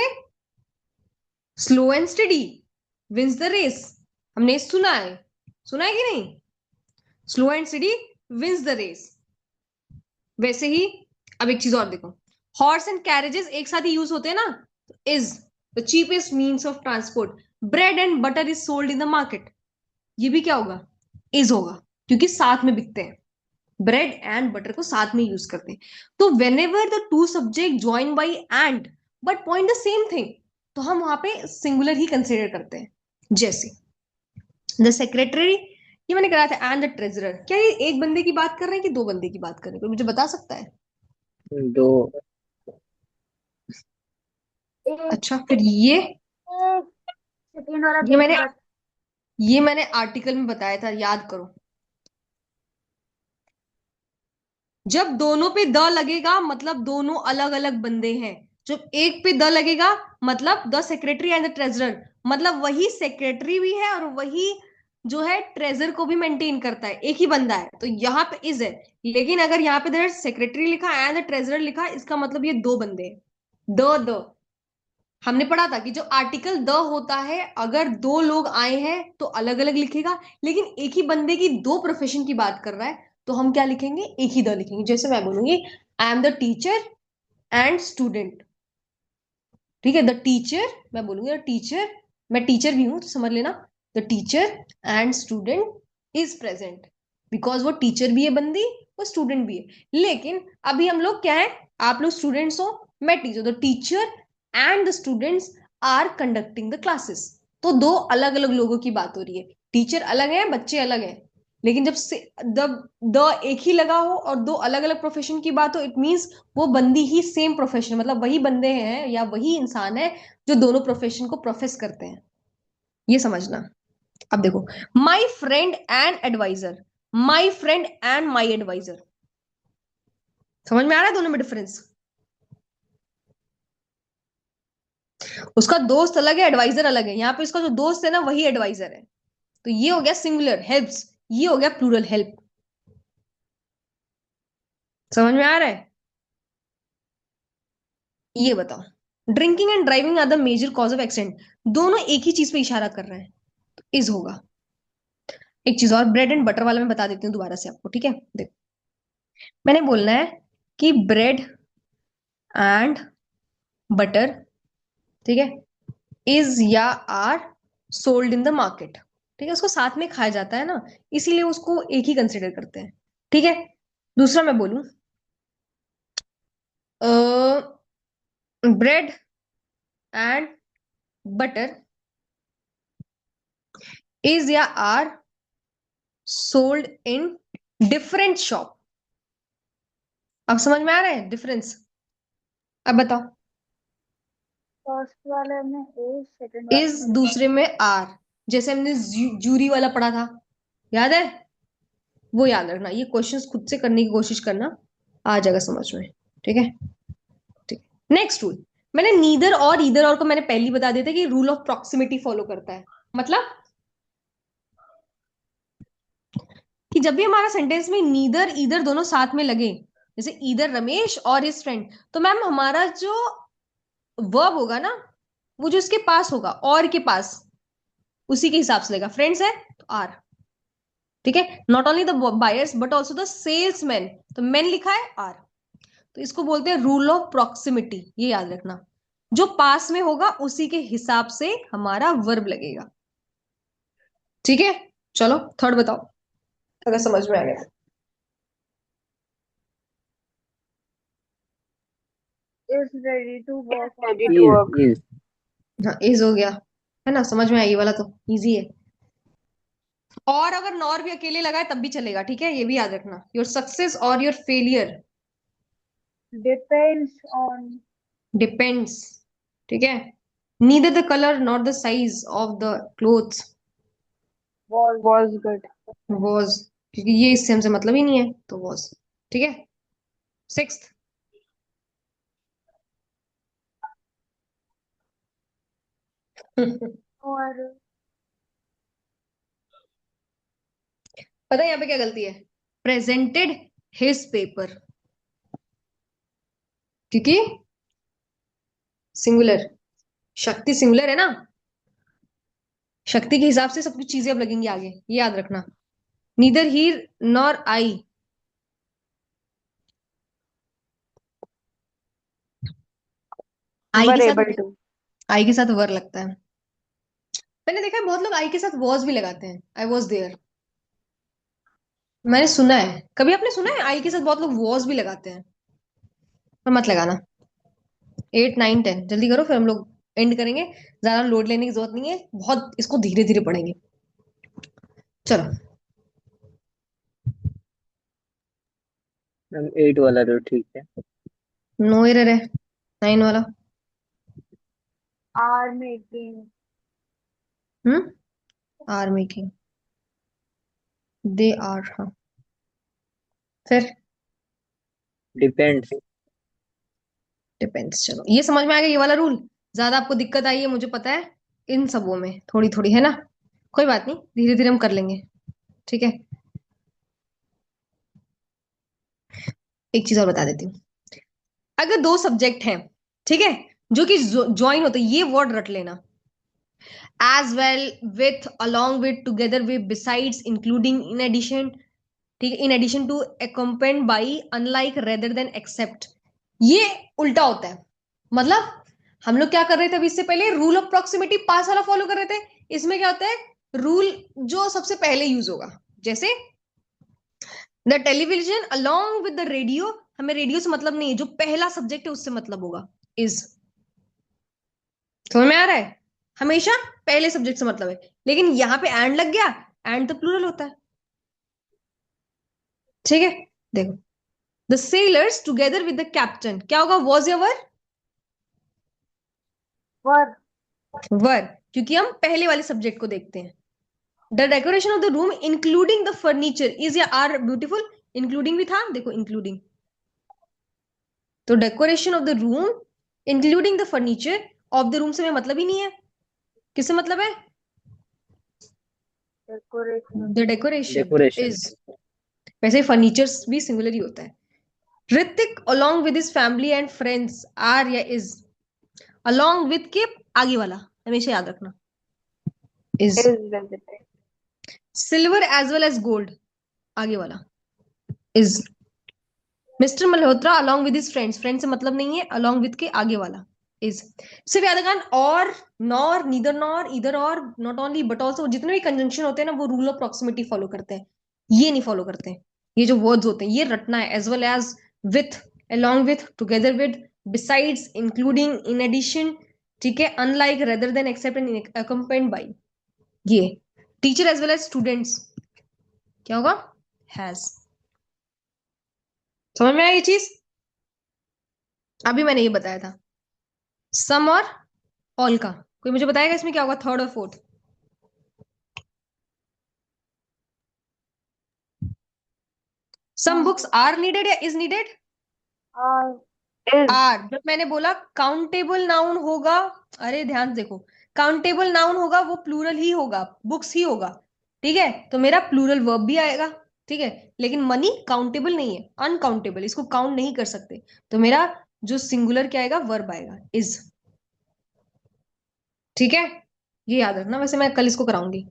slow and steady wins the race, हमने सुना है कि नहीं? Slow and steady wins the race. वैसे ही अब एक चीज और देखो, हॉर्स एंड कैरेजेस एक साथ ही यूज होते हैं ना, is the cheapest means of transport, bread and butter is sold in the market, ये भी क्या होगा, इज होगा, क्योंकि साथ में बिकते हैं, ब्रेड एंड बटर को साथ में यूज करते हैं। तो when ever the two subject join by and but point the same thing, तो हम वहां पे सिंगुलर ही कंसिडर करते हैं। जैसे द सेक्रेटरी, ये मैंने कराया था, एंड द ट्रेजरर, क्या ये एक बंदे की बात कर रहे हैं कि दो बंदे की बात कर रहे हैं? कोई मुझे बता सकता है? दो। एक, अच्छा, फिर ये एक सेकेंड वाला ये देख मैंने बस। ये मैंने आर्टिकल में बताया था, याद करो। जब दोनों पे द लगेगा मतलब दोनों अलग अलग बंदे हैं। जब एक पे द लगेगा मतलब the secretary and the treasurer, मतलब वही सेक्रेटरी भी है और वही जो है ट्रेजर को भी मेंटेन करता है, एक ही बंदा है, तो यहाँ पे इज है। लेकिन अगर यहाँ पे सेक्रेटरी लिखा एंड द ट्रेजरर लिखा, इसका मतलब ये दो बंदे हैं। द हमने पढ़ा था कि जो आर्टिकल द होता है, अगर दो लोग आए हैं तो अलग अलग लिखेगा, लेकिन एक ही बंदे की दो प्रोफेशन की बात कर रहा है तो हम क्या लिखेंगे, एक ही द लिखेंगे। जैसे मैं बोलूंगी I am the teacher and student, ठीक है, द टीचर, मैं बोलूंगी टीचर, मैं टीचर भी हूं तो समझ लेना, the teacher and student is present, because वो टीचर भी है बंदी, वो स्टूडेंट भी है। लेकिन अभी हम लोग क्या है, आप लोग स्टूडेंट्स हो, मैं teacher, the teacher and the students are conducting the classes, तो दो अलग अलग लोगों की बात हो रही है, टीचर अलग है, बच्चे अलग हैं। लेकिन जब से द एक ही लगा हो और दो अलग अलग प्रोफेशन की बात हो, इट मीन्स वो बंदी ही सेम प्रोफेशन, मतलब वही बंदे हैं या वही इंसान है जो दोनों प्रोफेशन को प्रोफेस करते हैं, ये समझना। अब देखो, my friend and adviser, my friend and my adviser, समझ में आ रहा है दोनों में डिफरेंस? उसका दोस्त अलग है, एडवाइजर अलग है, यहाँ पे उसका जो दोस्त है ना वही एडवाइजर है। तो ये हो गया सिंगुलर, हेल्प्स, ये हो गया प्लूरल हेल्प। समझ में आ रहा है? ये बताओ, drinking and driving are the major cause of accident, दोनों एक ही चीज पे इशारा कर रहे हैं, तो इज होगा। एक चीज और, ब्रेड एंड बटर वाला मैं बता देती हूँ दोबारा से आपको, ठीक है? देखो, मैंने बोलना है कि ब्रेड एंड बटर, ठीक है, इज या are sold in the market, ठीक है, उसको साथ में खाया जाता है ना, इसीलिए उसको एक ही कंसिडर करते हैं, ठीक है? दूसरा मैं बोलूं, ब्रेड एंड बटर इज या are sold in different shop. अब समझ में आ रहा है डिफरेंस? अब बताओ, फर्स्ट वाले में ए, सेकंड वाले इज में दूसरे में आर, जैसे हमने जूरी वाला पढ़ा था, याद है? वो याद रखना, ये क्वेश्चंस खुद से करने की कोशिश करना, आ जाएगा समझ में, ठीक है? ठीक। नेक्स्ट रूल, मैंने नीदर और ईदर और को मैंने पहले ही बता दिया था कि रूल ऑफ प्रॉक्सिमिटी फॉलो करता है। मतलब कि जब भी हमारा सेंटेंस में नीदर ईदर दोनों साथ में लगे, जैसे ईदर रमेश और हिज फ्रेंड, तो मैम हमारा जो वर्ब होगा ना, वो जो इसके पास होगा, और के पास, उसी के हिसाब से लेगा। फ्रेंड्स है तो आर, ठीक है? Not only the buyers but also the salesman, तो मैन लिखा है आर, तो इसको बोलते हैं रूल ऑफ प्रॉक्सिमिटी, ये याद रखना। जो पास में होगा उसी के हिसाब से हमारा वर्ब लगेगा, ठीक है? चलो थर्ड बताओ, अगर समझ में आ गया। Is ready to work. is हाँ, इज हो गया, है ना? समझ में आई, ये वाला तो इजी है। और अगर नॉर भी अकेले लगाए तब भी चलेगा, ठीक है? ये भी याद रखना, योर सक्सेस और your failure depends on. Depends, ठीक है? Neither the colour not the size of the clothes was good। Was, क्योंकि ये इससे हमसे मतलब ही नहीं है, तो वॉज, ठीक है? सिक्स्थ, और पता है यहाँ पे क्या गलती है? प्रेजेंटेड हिज पेपर, क्योंकि सिंगुलर, शक्ति सिंगुलर है ना, शक्ति के हिसाब से सब कुछ चीजें अब लगेंगी आगे, ये याद रखना। Neither he nor I, I were के साथ, able to। आई के साथ वर लगता है। मैंने देखा है बहुत लोग आई के साथ वॉज भी लगाते हैं, आई वॉज देयर, मैंने सुना है। कभी आपने सुना है आई के साथ बहुत लोग वॉज भी लगाते हैं? पर मत लगाना। 8 9 10 जल्दी करो, फिर हम लोग एंड करेंगे, ज्यादा लोड लेने की जरूरत नहीं है, बहुत इसको धीरे धीरे पढ़ेंगे। चलो, मैम 8 वाला तो ठीक है। नो एरर है। 9 वाला, are making. Are making, they are, हाँ। फिर डिपेंड्स डिपेंड्स, चलो ये समझ में आ गया, ये वाला रूल। ज्यादा आपको दिक्कत आई है मुझे पता है, इन सबों में थोड़ी थोड़ी, है ना? कोई बात नहीं, धीरे धीरे हम कर लेंगे, ठीक है? एक चीज और बता देती हूँ, अगर दो सब्जेक्ट हैं, ठीक है, जो कि ज्वाइन होते, ये वर्ड रट लेना, as well, with, along with, together with, besides, including, in addition, ठीक है, in addition to, accompanied by, unlike, rather than, except, ये उल्टा होता है। मतलब हम लोग क्या कर रहे थे अभी, इससे पहले रूल ऑफ प्रॉक्सिमिटी पास वाला फॉलो कर रहे थे, इसमें क्या होता है, रूल जो सबसे पहले यूज होगा, जैसे the television along with the radio, हमें रेडियो से मतलब नहीं है, जो पहला सब्जेक्ट है उससे मतलब होगा, इज। समझ में आ रहा है? हमेशा पहले सब्जेक्ट से मतलब है, लेकिन यहां पे एंड लग गया, एंड तो प्लूरल होता है, ठीक है? देखो, the sellers together with the captain, क्या होगा, वॉज या वर? वर। वर, क्योंकि हम पहले वाले सब्जेक्ट को देखते हैं। The decoration of the room including the furniture is या आर ब्यूटीफुल, इंक्लूडिंग भी था, देखो इंक्लूडिंग, तो decoration of the room including the furniture, of the room से में मतलब ही नहीं है, किससे मतलब है? Decoration. The decoration decoration is, वैसे फर्नीचर्स भी सिंगुलर ही होता है। Hrithik along with his family and friends are या is, along with के आगे वाला हमेशा याद रखना, is। Is visited. Silver as well as gold आगे वाला is। Mister Malhotra along with his friends, friend से मतलब नहीं है, along with के आगे वाला is। सिर्फ याद रखना और, नॉर, नीदर नॉर, इधर और, नॉट ओनली बट ऑल्सो, जितने भी कंजंक्शन होते हैं ना वो रूल ऑफ प्रॉक्सिमिटी फॉलो करते हैं, ये नहीं फॉलो करते हैं। ये जो वर्ड्स होते हैं ये रटना है, as well as, with, along with, together with, besides, including, in addition, ठीक है, unlike, rather than, except and accompanied by, ये। Teacher as well as students क्या होगा, हैज। समझ में आया ये चीज? अभी मैंने ये बताया था सम और ऑल का। कोई मुझे बताएगा इसमें क्या होगा, थर्ड और fourth? Some books are needed या इज नीडेड? Is. आर। जब मैंने बोला काउंटेबल नाउन होगा, अरे ध्यान से देखो, काउंटेबल नाउन होगा वो प्लूरल ही होगा, बुक्स ही होगा, ठीक है, तो मेरा प्लूरल वर्ब भी आएगा, ठीक है। लेकिन मनी काउंटेबल नहीं है, अनकाउंटेबल, इसको काउंट नहीं कर सकते, तो मेरा जो सिंगुलर क्या आएगा, वर्ब आएगा, इज। ठीक है, ये याद रखना। वैसे मैं कल इसको कराऊंगी,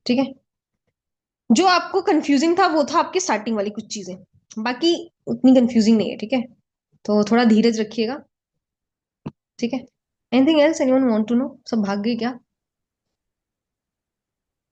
ठीक है। जो आपको कंफ्यूजिंग था वो था आपकी स्टार्टिंग वाली कुछ चीजें, बाकी उतनी कंफ्यूजिंग नहीं है, ठीक है। तो थोड़ा धीरज रखिएगा, ठीक है। Anything else anyone want to know? सब भाग गए क्या?